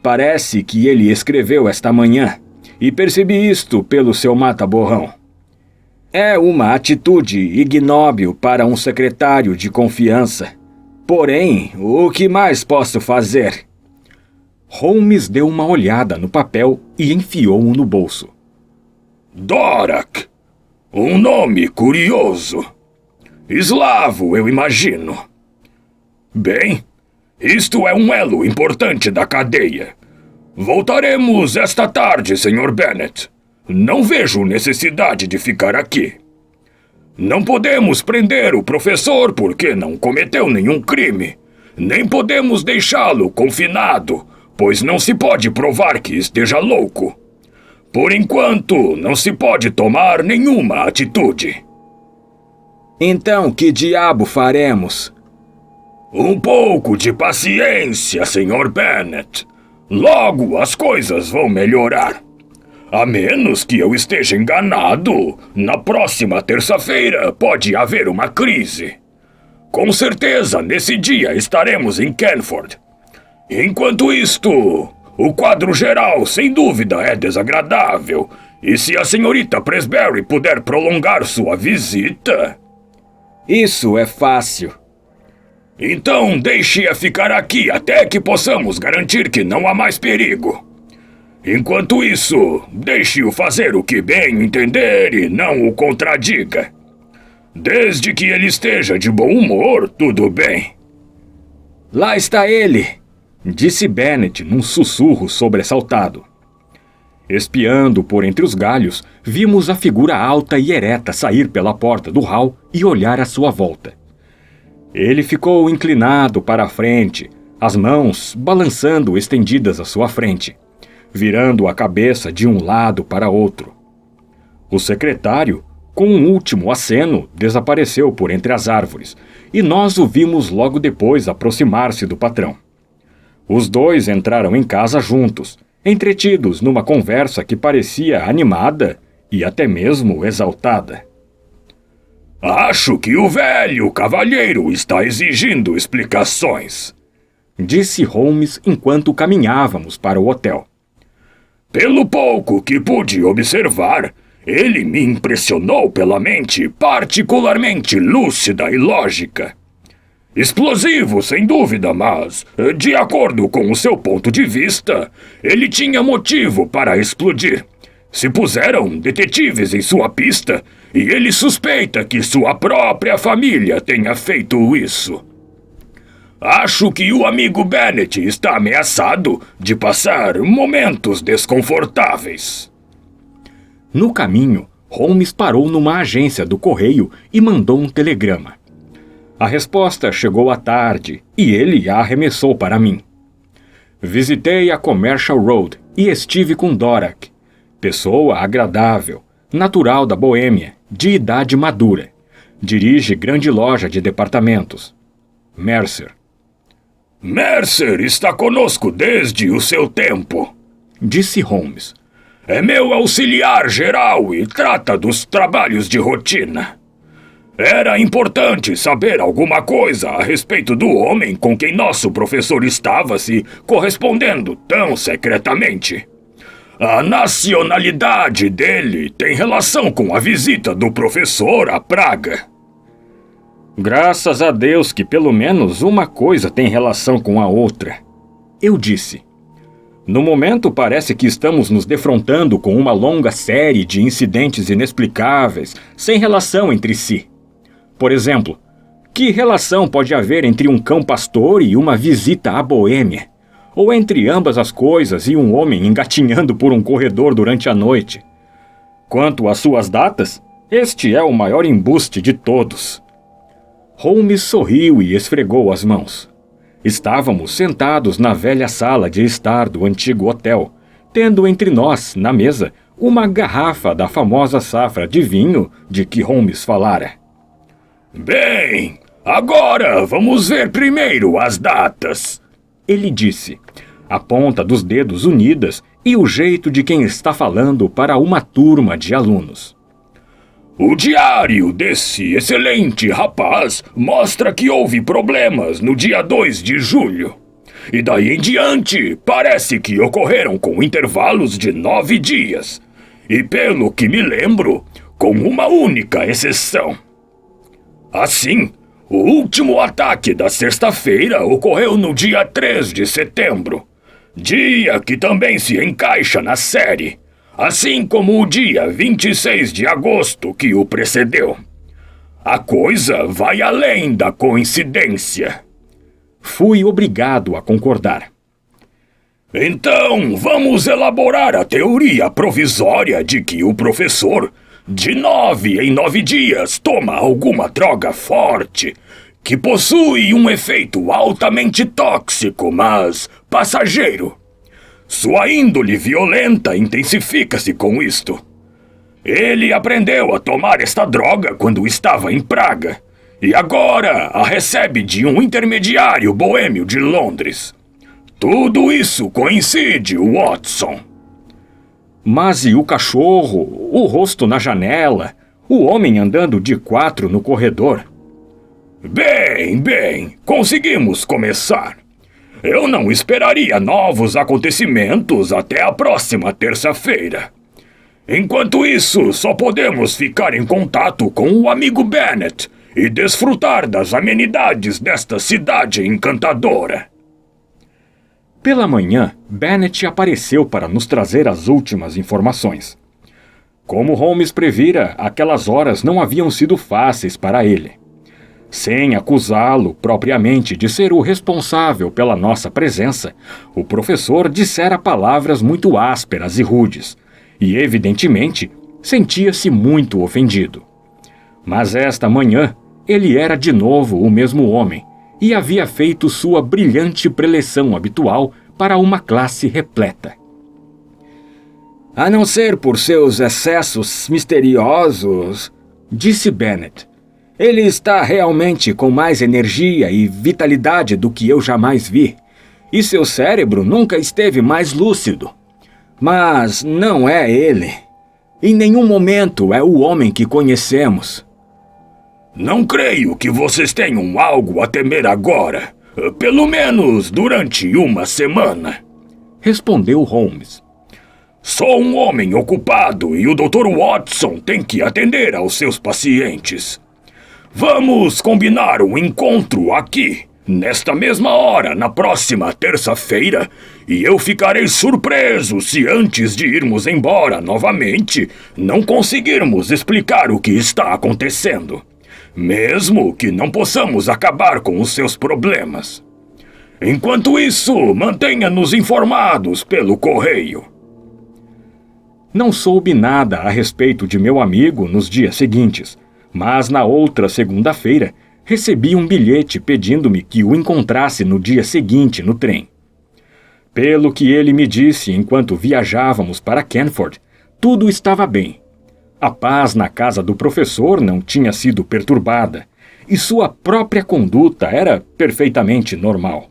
Parece que ele escreveu esta manhã, e percebi isto pelo seu mata-borrão. É uma atitude ignóbil para um secretário de confiança. Porém, o que mais posso fazer? Holmes deu uma olhada no papel e enfiou-o no bolso. Dvorak. Um nome curioso. Eslavo, eu imagino. Bem, isto é um elo importante da cadeia. Voltaremos esta tarde, Sr. Bennet. Não vejo necessidade de ficar aqui. Não podemos prender o professor porque não cometeu nenhum crime. Nem podemos deixá-lo confinado, pois não se pode provar que esteja louco. Por enquanto, não se pode tomar nenhuma atitude. Então, que diabo faremos? Um pouco de paciência, Sr. Bennet. Logo as coisas vão melhorar. A menos que eu esteja enganado, na próxima terça-feira pode haver uma crise. Com certeza, nesse dia estaremos em Canford. Enquanto isto, o quadro geral, sem dúvida, é desagradável. E se a senhorita Presbury puder prolongar sua visita... Isso é fácil. Então deixe-a ficar aqui até que possamos garantir que não há mais perigo. Enquanto isso, deixe-o fazer o que bem entender e não o contradiga. Desde que ele esteja de bom humor, tudo bem. Lá está ele, disse Bennet num sussurro sobressaltado. Espiando por entre os galhos, vimos a figura alta e ereta sair pela porta do hall e olhar à sua volta. Ele ficou inclinado para a frente, as mãos balançando estendidas à sua frente, virando a cabeça de um lado para outro. O secretário, com um último aceno, desapareceu por entre as árvores, e nós o vimos logo depois aproximar-se do patrão. Os dois entraram em casa juntos, entretidos numa conversa que parecia animada e até mesmo exaltada. Acho que o velho cavalheiro está exigindo explicações, disse Holmes enquanto caminhávamos para o hotel. Pelo pouco que pude observar, ele me impressionou pela mente particularmente lúcida e lógica. Explosivo, sem dúvida, mas, de acordo com o seu ponto de vista, ele tinha motivo para explodir. Se puseram detetives em sua pista e ele suspeita que sua própria família tenha feito isso. Acho que o amigo Bennet está ameaçado de passar momentos desconfortáveis. No caminho, Holmes parou numa agência do correio e mandou um telegrama. A resposta chegou à tarde e ele a arremessou para mim. Visitei a Commercial Road e estive com Dvorak, pessoa agradável, natural da Boêmia, de idade madura. Dirige grande loja de departamentos. Mercer. Mercer está conosco desde o seu tempo, disse Holmes. É meu auxiliar geral e trata dos trabalhos de rotina. Era importante saber alguma coisa a respeito do homem com quem nosso professor estava se correspondendo tão secretamente. A nacionalidade dele tem relação com a visita do professor à Praga. Graças a Deus que pelo menos uma coisa tem relação com a outra, eu disse. No momento parece que estamos nos defrontando com uma longa série de incidentes inexplicáveis, sem relação entre si. Por exemplo, que relação pode haver entre um cão pastor e uma visita à Boêmia? Ou entre ambas as coisas e um homem engatinhando por um corredor durante a noite? Quanto às suas datas, este é o maior embuste de todos. Holmes sorriu e esfregou as mãos. Estávamos sentados na velha sala de estar do antigo hotel, tendo entre nós, na mesa, uma garrafa da famosa safra de vinho de que Holmes falara. Bem, agora vamos ver primeiro as datas, ele disse, a ponta dos dedos unidas e o jeito de quem está falando para uma turma de alunos. O diário desse excelente rapaz mostra que houve problemas no dia 2 de julho. E daí em diante, parece que ocorreram com intervalos de 9 dias. E pelo que me lembro, com uma única exceção. Assim, o último ataque da sexta-feira ocorreu no dia 3 de setembro. Dia que também se encaixa na série, assim como o dia 26 de agosto que o precedeu. A coisa vai além da coincidência. Fui obrigado a concordar. Então, vamos elaborar a teoria provisória de que o professor, de 9 em 9 dias, toma alguma droga forte, que possui um efeito altamente tóxico, mas passageiro. Sua índole violenta intensifica-se com isto. Ele aprendeu a tomar esta droga quando estava em Praga, e agora a recebe de um intermediário boêmio de Londres. Tudo isso coincide, Watson. Mas e o cachorro, o rosto na janela, o homem andando de 4 no corredor? Bem, conseguimos começar. Eu não esperaria novos acontecimentos até a próxima terça-feira. Enquanto isso, só podemos ficar em contato com o amigo Bennet e desfrutar das amenidades desta cidade encantadora. Pela manhã, Bennet apareceu para nos trazer as últimas informações. Como Holmes previra, aquelas horas não haviam sido fáceis para ele. Sem acusá-lo propriamente de ser o responsável pela nossa presença, o professor dissera palavras muito ásperas e rudes, e evidentemente sentia-se muito ofendido. Mas esta manhã, ele era de novo o mesmo homem, e havia feito sua brilhante preleção habitual para uma classe repleta. A não ser por seus excessos misteriosos, disse Bennet, ele está realmente com mais energia e vitalidade do que eu jamais vi, e seu cérebro nunca esteve mais lúcido. Mas não é ele. Em nenhum momento é o homem que conhecemos. Não creio que vocês tenham algo a temer agora, pelo menos durante uma semana, respondeu Holmes. Sou um homem ocupado e o Dr. Watson tem que atender aos seus pacientes. Vamos combinar um encontro aqui, nesta mesma hora, na próxima terça-feira, e eu ficarei surpreso se antes de irmos embora novamente, não conseguirmos explicar o que está acontecendo. Mesmo que não possamos acabar com os seus problemas. Enquanto isso, mantenha-nos informados pelo correio. Não soube nada a respeito de meu amigo nos dias seguintes, mas na outra segunda-feira recebi um bilhete pedindo-me que o encontrasse no dia seguinte no trem. Pelo que ele me disse enquanto viajávamos para Canford, tudo estava bem. A paz na casa do professor não tinha sido perturbada, e sua própria conduta era perfeitamente normal.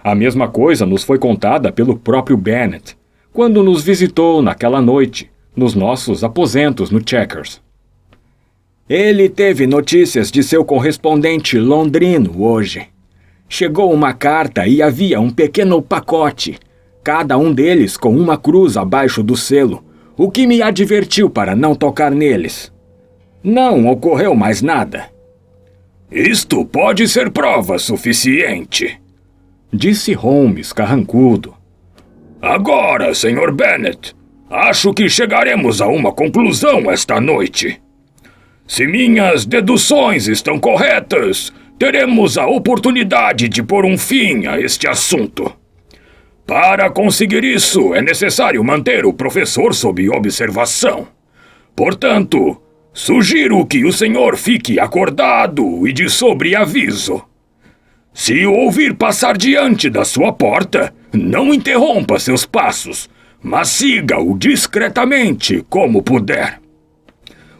A mesma coisa nos foi contada pelo próprio Bennet, quando nos visitou naquela noite, nos nossos aposentos no Chequers. Ele teve notícias de seu correspondente londrino hoje. Chegou uma carta e havia um pequeno pacote, cada um deles com uma cruz abaixo do selo, o que me advertiu para não tocar neles. Não ocorreu mais nada. Isto pode ser prova suficiente, disse Holmes carrancudo. Agora, Sr. Bennet, acho que chegaremos a uma conclusão esta noite. Se minhas deduções estão corretas, teremos a oportunidade de pôr um fim a este assunto. Para conseguir isso, é necessário manter o professor sob observação. Portanto, sugiro que o senhor fique acordado e de sobreaviso. Se o ouvir passar diante da sua porta, não interrompa seus passos, mas siga-o discretamente como puder.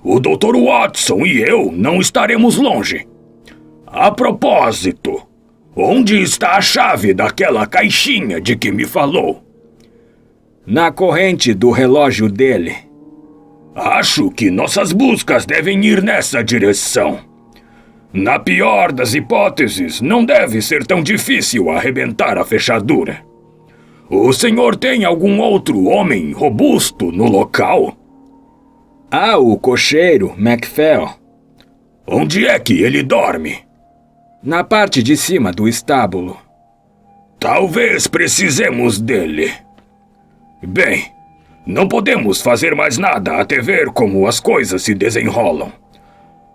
O Dr. Watson e eu não estaremos longe. A propósito, onde está a chave daquela caixinha de que me falou? Na corrente do relógio dele. Acho que nossas buscas devem ir nessa direção. Na pior das hipóteses, não deve ser tão difícil arrebentar a fechadura. O senhor tem algum outro homem robusto no local? Ah, o cocheiro, MacPhail. Onde é que ele dorme? Na parte de cima do estábulo. Talvez precisemos dele. Bem, não podemos fazer mais nada até ver como as coisas se desenrolam.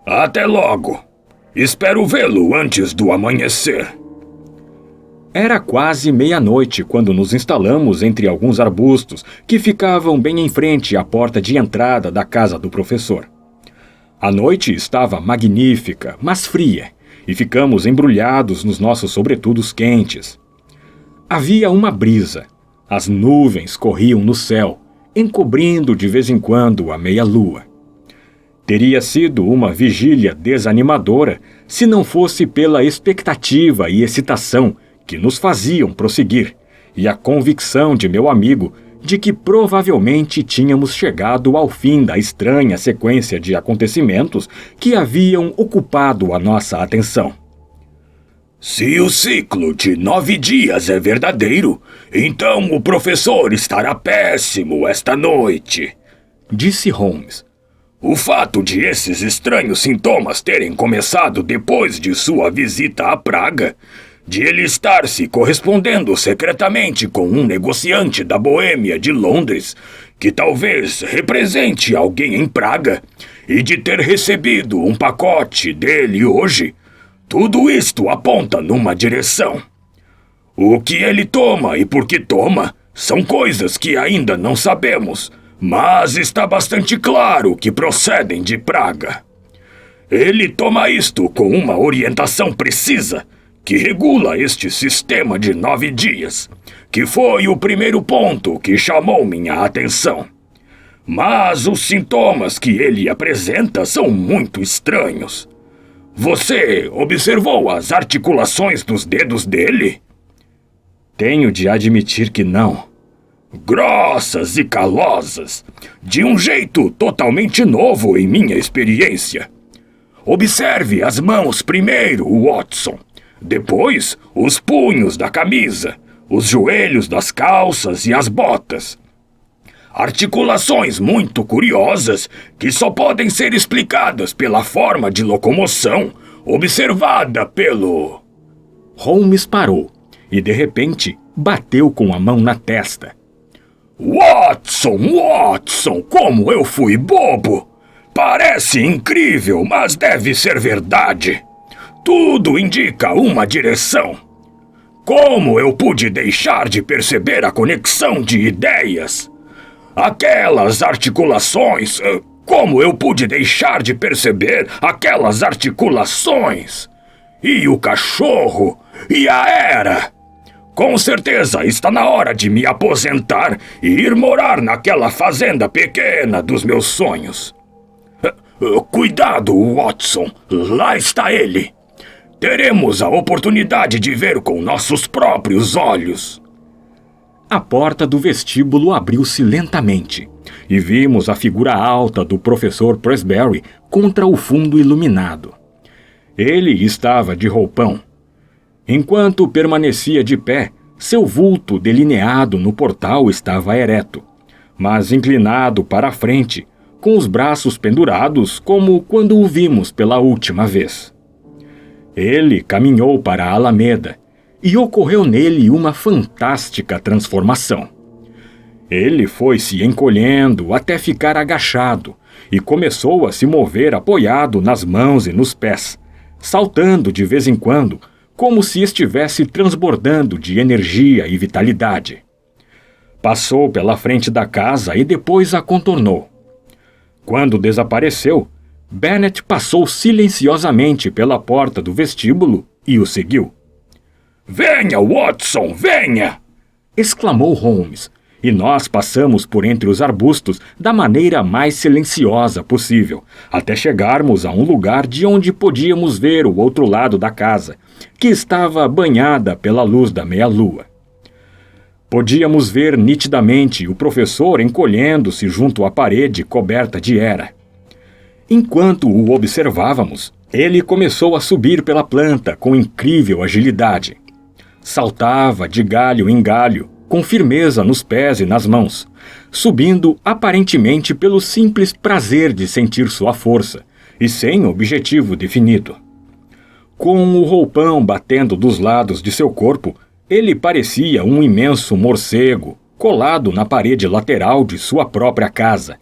Até logo. Espero vê-lo antes do amanhecer. Era quase meia-noite quando nos instalamos entre alguns arbustos que ficavam bem em frente à porta de entrada da casa do professor. A noite estava magnífica, mas fria, e ficamos embrulhados nos nossos sobretudos quentes. Havia uma brisa. As nuvens corriam no céu, encobrindo de vez em quando a meia-lua. Teria sido uma vigília desanimadora se não fosse pela expectativa e excitação que nos faziam prosseguir, e a convicção de meu amigo de que provavelmente tínhamos chegado ao fim da estranha sequência de acontecimentos que haviam ocupado a nossa atenção. Se o ciclo de 9 dias é verdadeiro, então o professor estará péssimo esta noite, disse Holmes. O fato de esses estranhos sintomas terem começado depois de sua visita à Praga, de ele estar se correspondendo secretamente com um negociante da Boêmia de Londres, que talvez represente alguém em Praga, e de ter recebido um pacote dele hoje, tudo isto aponta numa direção. O que ele toma e por que toma são coisas que ainda não sabemos, mas está bastante claro que procedem de Praga. Ele toma isto com uma orientação precisa, que regula este sistema de 9 dias, que foi o primeiro ponto que chamou minha atenção. Mas os sintomas que ele apresenta são muito estranhos. Você observou as articulações dos dedos dele? Tenho de admitir que não. Grossas e calosas, de um jeito totalmente novo em minha experiência. Observe as mãos primeiro, Watson. Depois, os punhos da camisa, os joelhos das calças e as botas. Articulações muito curiosas que só podem ser explicadas pela forma de locomoção observada pelo... Holmes parou e, de repente, bateu com a mão na testa. Watson, como eu fui bobo! Parece incrível, mas deve ser verdade. Tudo indica uma direção. Como eu pude deixar de perceber a conexão de ideias? Aquelas articulações... Como eu pude deixar de perceber aquelas articulações? E o cachorro? E a era? Com certeza está na hora de me aposentar e ir morar naquela fazenda pequena dos meus sonhos. Cuidado, Watson, lá está ele. Teremos a oportunidade de ver com nossos próprios olhos. A porta do vestíbulo abriu-se lentamente e vimos a figura alta do professor Presbury contra o fundo iluminado. Ele estava de roupão. Enquanto permanecia de pé, seu vulto delineado no portal estava ereto, mas inclinado para a frente, com os braços pendurados como quando o vimos pela última vez. Ele caminhou para a Alameda e ocorreu nele uma fantástica transformação. Ele foi se encolhendo até ficar agachado e começou a se mover apoiado nas mãos e nos pés, saltando de vez em quando, como se estivesse transbordando de energia e vitalidade. Passou pela frente da casa e depois a contornou. Quando desapareceu, Bennet passou silenciosamente pela porta do vestíbulo e o seguiu. "Venha, Watson, venha!" exclamou Holmes, e nós passamos por entre os arbustos da maneira mais silenciosa possível, até chegarmos a um lugar de onde podíamos ver o outro lado da casa, que estava banhada pela luz da meia-lua. Podíamos ver nitidamente o professor encolhendo-se junto à parede coberta de era. Enquanto o observávamos, ele começou a subir pela planta com incrível agilidade. Saltava de galho em galho, com firmeza nos pés e nas mãos, subindo aparentemente pelo simples prazer de sentir sua força, e sem objetivo definido. Com o roupão batendo dos lados de seu corpo, ele parecia um imenso morcego, colado na parede lateral de sua própria casa,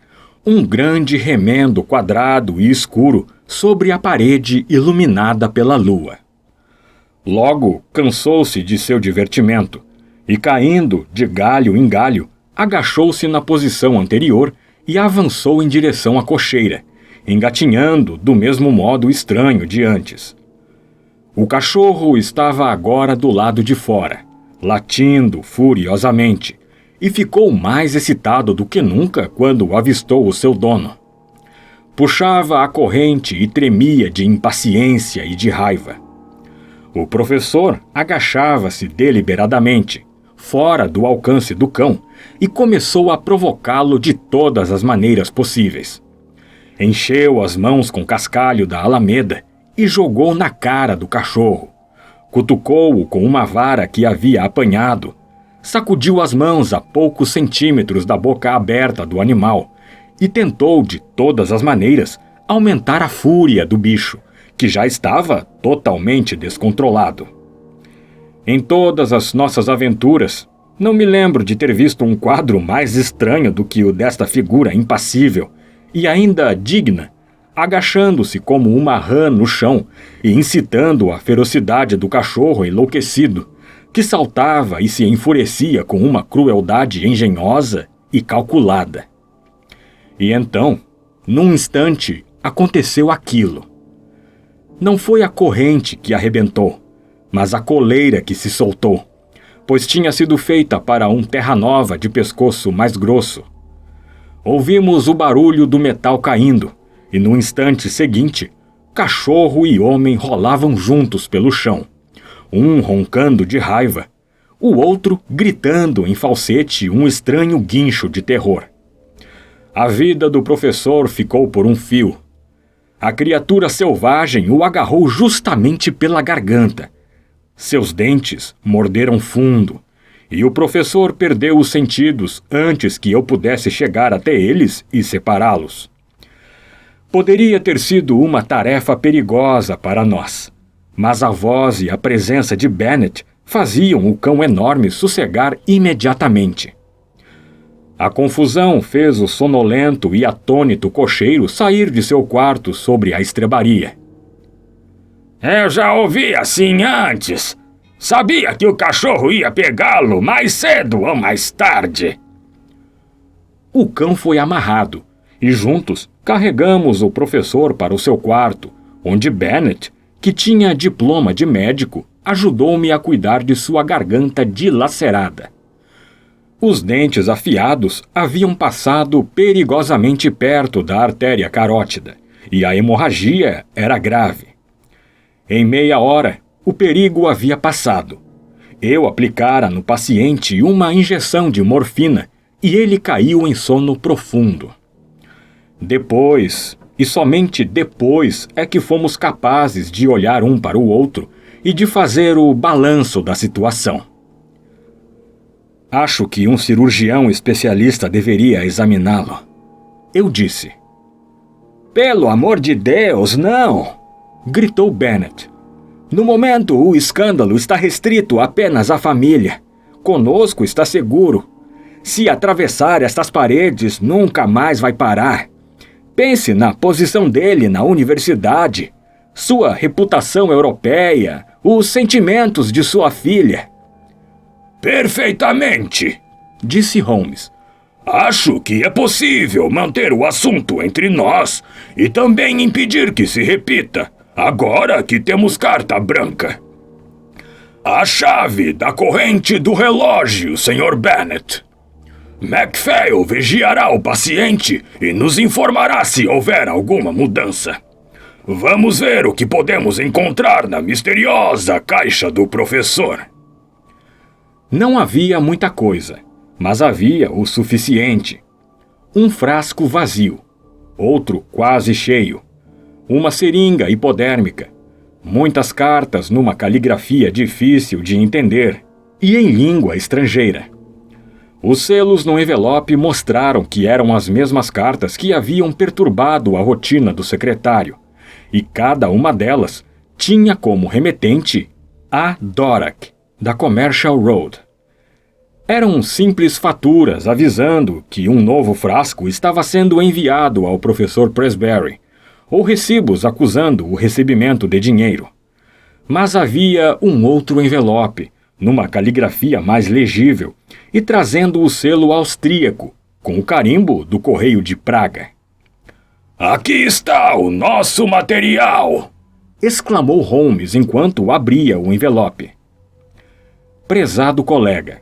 um grande remendo quadrado e escuro sobre a parede iluminada pela lua. Logo cansou-se de seu divertimento e, caindo de galho em galho, agachou-se na posição anterior e avançou em direção à cocheira, engatinhando do mesmo modo estranho de antes. O cachorro estava agora do lado de fora, latindo furiosamente, e ficou mais excitado do que nunca quando avistou o seu dono. Puxava a corrente e tremia de impaciência e de raiva. O professor agachava-se deliberadamente, fora do alcance do cão, e começou a provocá-lo de todas as maneiras possíveis. Encheu as mãos com cascalho da alameda e jogou na cara do cachorro. Cutucou-o com uma vara que havia apanhado. Sacudiu as mãos a poucos centímetros da boca aberta do animal e tentou, de todas as maneiras, aumentar a fúria do bicho, que já estava totalmente descontrolado. Em todas as nossas aventuras, não me lembro de ter visto um quadro mais estranho do que o desta figura impassível e ainda digna, agachando-se como uma rã no chão e incitando a ferocidade do cachorro enlouquecido, que saltava e se enfurecia com uma crueldade engenhosa e calculada. E então, num instante, aconteceu aquilo. Não foi a corrente que arrebentou, mas a coleira que se soltou, pois tinha sido feita para um terra-nova de pescoço mais grosso. Ouvimos o barulho do metal caindo, e no instante seguinte, cachorro e homem rolavam juntos pelo chão, um roncando de raiva, o outro gritando em falsete um estranho guincho de terror. A vida do professor ficou por um fio. A criatura selvagem o agarrou justamente pela garganta. Seus dentes morderam fundo, e o professor perdeu os sentidos antes que eu pudesse chegar até eles e separá-los. Poderia ter sido uma tarefa perigosa para nós, mas a voz e a presença de Bennett faziam o cão enorme sossegar imediatamente. A confusão fez o sonolento e atônito cocheiro sair de seu quarto sobre a estrebaria. Eu já ouvi assim antes. Sabia que o cachorro ia pegá-lo mais cedo ou mais tarde. O cão foi amarrado e juntos carregamos o professor para o seu quarto, onde Bennett, que tinha diploma de médico, ajudou-me a cuidar de sua garganta dilacerada. Os dentes afiados haviam passado perigosamente perto da artéria carótida, e a hemorragia era grave. Em meia hora, o perigo havia passado. Eu aplicara no paciente uma injeção de morfina e ele caiu em sono profundo. Depois, e somente depois, é que fomos capazes de olhar um para o outro e de fazer o balanço da situação. Acho que um cirurgião especialista deveria examiná-lo, eu disse. Pelo amor de Deus, não! Gritou Bennett. No momento, o escândalo está restrito apenas à família. Conosco está seguro. Se atravessar estas paredes, nunca mais vai parar. Pense na posição dele na universidade, sua reputação europeia, os sentimentos de sua filha. Perfeitamente, disse Holmes. Acho que é possível manter o assunto entre nós e também impedir que se repita, agora que temos carta branca. A chave da corrente do relógio, Sr. Bennett. MacPhail vigiará o paciente e nos informará se houver alguma mudança. Vamos ver o que podemos encontrar na misteriosa caixa do professor. Não havia muita coisa, mas havia o suficiente. Um frasco vazio, outro quase cheio, uma seringa hipodérmica, muitas cartas numa caligrafia difícil de entender e em língua estrangeira. Os selos no envelope mostraram que eram as mesmas cartas que haviam perturbado a rotina do secretário, e cada uma delas tinha como remetente a Dorak, da Commercial Road. Eram simples faturas avisando que um novo frasco estava sendo enviado ao professor Presberry, ou recibos acusando o recebimento de dinheiro. Mas havia um outro envelope, numa caligrafia mais legível, e trazendo o selo austríaco, com o carimbo do Correio de Praga. Aqui está o nosso material! Exclamou Holmes enquanto abria o envelope. Prezado colega,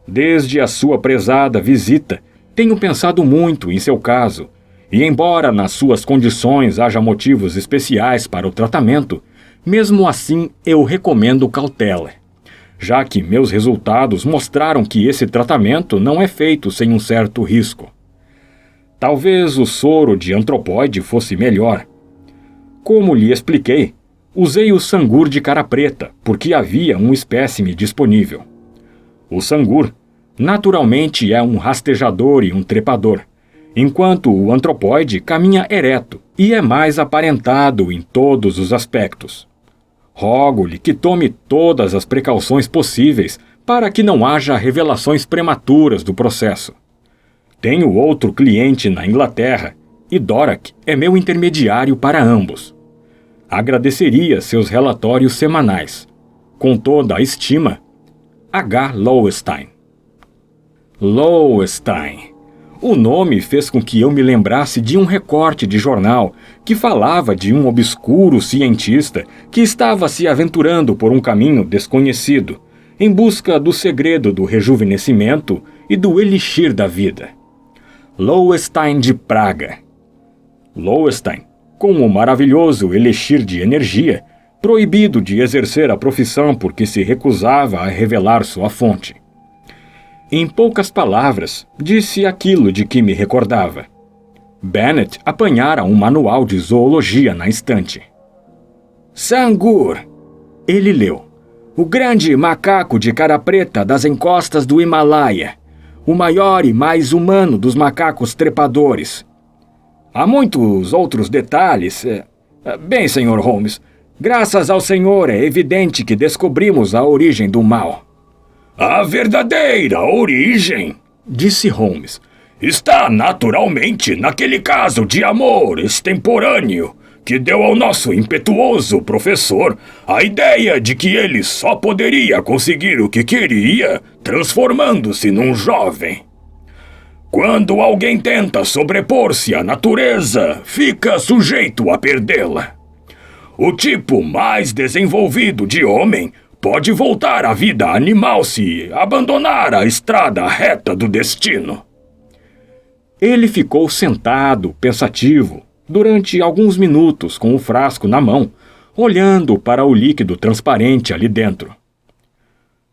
desde a sua prezada visita, tenho pensado muito em seu caso, e embora nas suas condições haja motivos especiais para o tratamento, mesmo assim eu recomendo cautela, já que meus resultados mostraram que esse tratamento não é feito sem um certo risco. Talvez o soro de antropóide fosse melhor. Como lhe expliquei, usei o sangur de cara preta, porque havia um espécime disponível. O sangur, naturalmente, é um rastejador e um trepador, enquanto o antropóide caminha ereto e é mais aparentado em todos os aspectos. Rogo-lhe que tome todas as precauções possíveis para que não haja revelações prematuras do processo. Tenho outro cliente na Inglaterra e Dorak é meu intermediário para ambos. Agradeceria seus relatórios semanais. Com toda a estima, H. Lowenstein. Lowenstein. O nome fez com que eu me lembrasse de um recorte de jornal que falava de um obscuro cientista que estava se aventurando por um caminho desconhecido, em busca do segredo do rejuvenescimento e do elixir da vida. Lowenstein de Praga. Lowenstein, com o maravilhoso elixir de energia, proibido de exercer a profissão porque se recusava a revelar sua fonte. Em poucas palavras, disse aquilo de que me recordava. Bennet apanhara um manual de zoologia na estante. Sangur, ele leu. O grande macaco de cara preta das encostas do Himalaia. O maior e mais humano dos macacos trepadores. Há muitos outros detalhes. Bem, Sr. Holmes, graças ao senhor é evidente que descobrimos a origem do mal. A verdadeira origem, disse Holmes, está naturalmente naquele caso de amor extemporâneo que deu ao nosso impetuoso professor a ideia de que ele só poderia conseguir o que queria transformando-se num jovem. Quando alguém tenta sobrepor-se à natureza, fica sujeito a perdê-la. O tipo mais desenvolvido de homem pode voltar à vida animal se abandonar a estrada reta do destino. Ele ficou sentado, pensativo, durante alguns minutos com o frasco na mão, olhando para o líquido transparente ali dentro.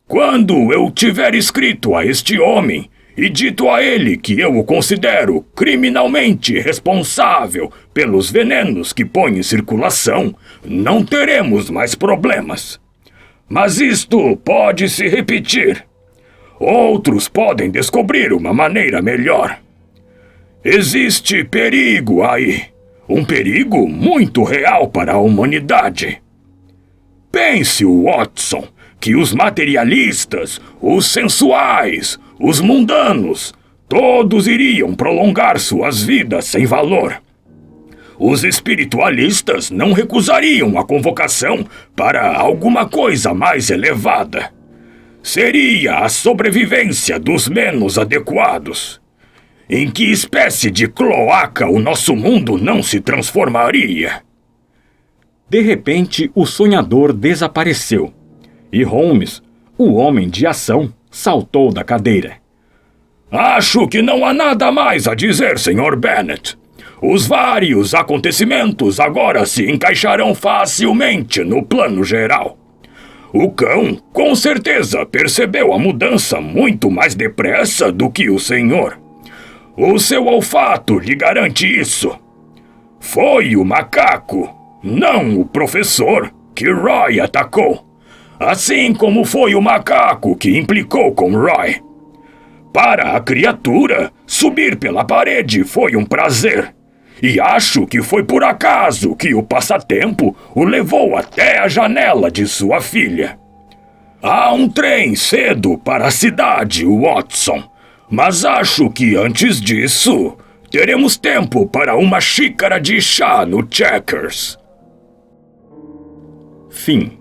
Quando eu tiver escrito a este homem e dito a ele que eu o considero criminalmente responsável pelos venenos que põe em circulação, não teremos mais problemas. Mas isto pode se repetir. Outros podem descobrir uma maneira melhor. Existe perigo aí. Um perigo muito real para a humanidade. Pense, Watson, que os materialistas, os sensuais, os mundanos, todos iriam prolongar suas vidas sem valor. Os espiritualistas não recusariam a convocação para alguma coisa mais elevada. Seria a sobrevivência dos menos adequados. Em que espécie de cloaca o nosso mundo não se transformaria? De repente, o sonhador desapareceu. E Holmes, o homem de ação, saltou da cadeira. Acho que não há nada mais a dizer, Sr. Bennet. Os vários acontecimentos agora se encaixarão facilmente no plano geral. O cão, com certeza, percebeu a mudança muito mais depressa do que o senhor. O seu olfato lhe garante isso. Foi o macaco, não o professor, que Roy atacou. Assim como foi o macaco que implicou com Roy. Para a criatura, subir pela parede foi um prazer. E acho que foi por acaso que o passatempo o levou até a janela de sua filha. Há um trem cedo para a cidade, Watson. Mas acho que antes disso, teremos tempo para uma xícara de chá no Checkers. Fim.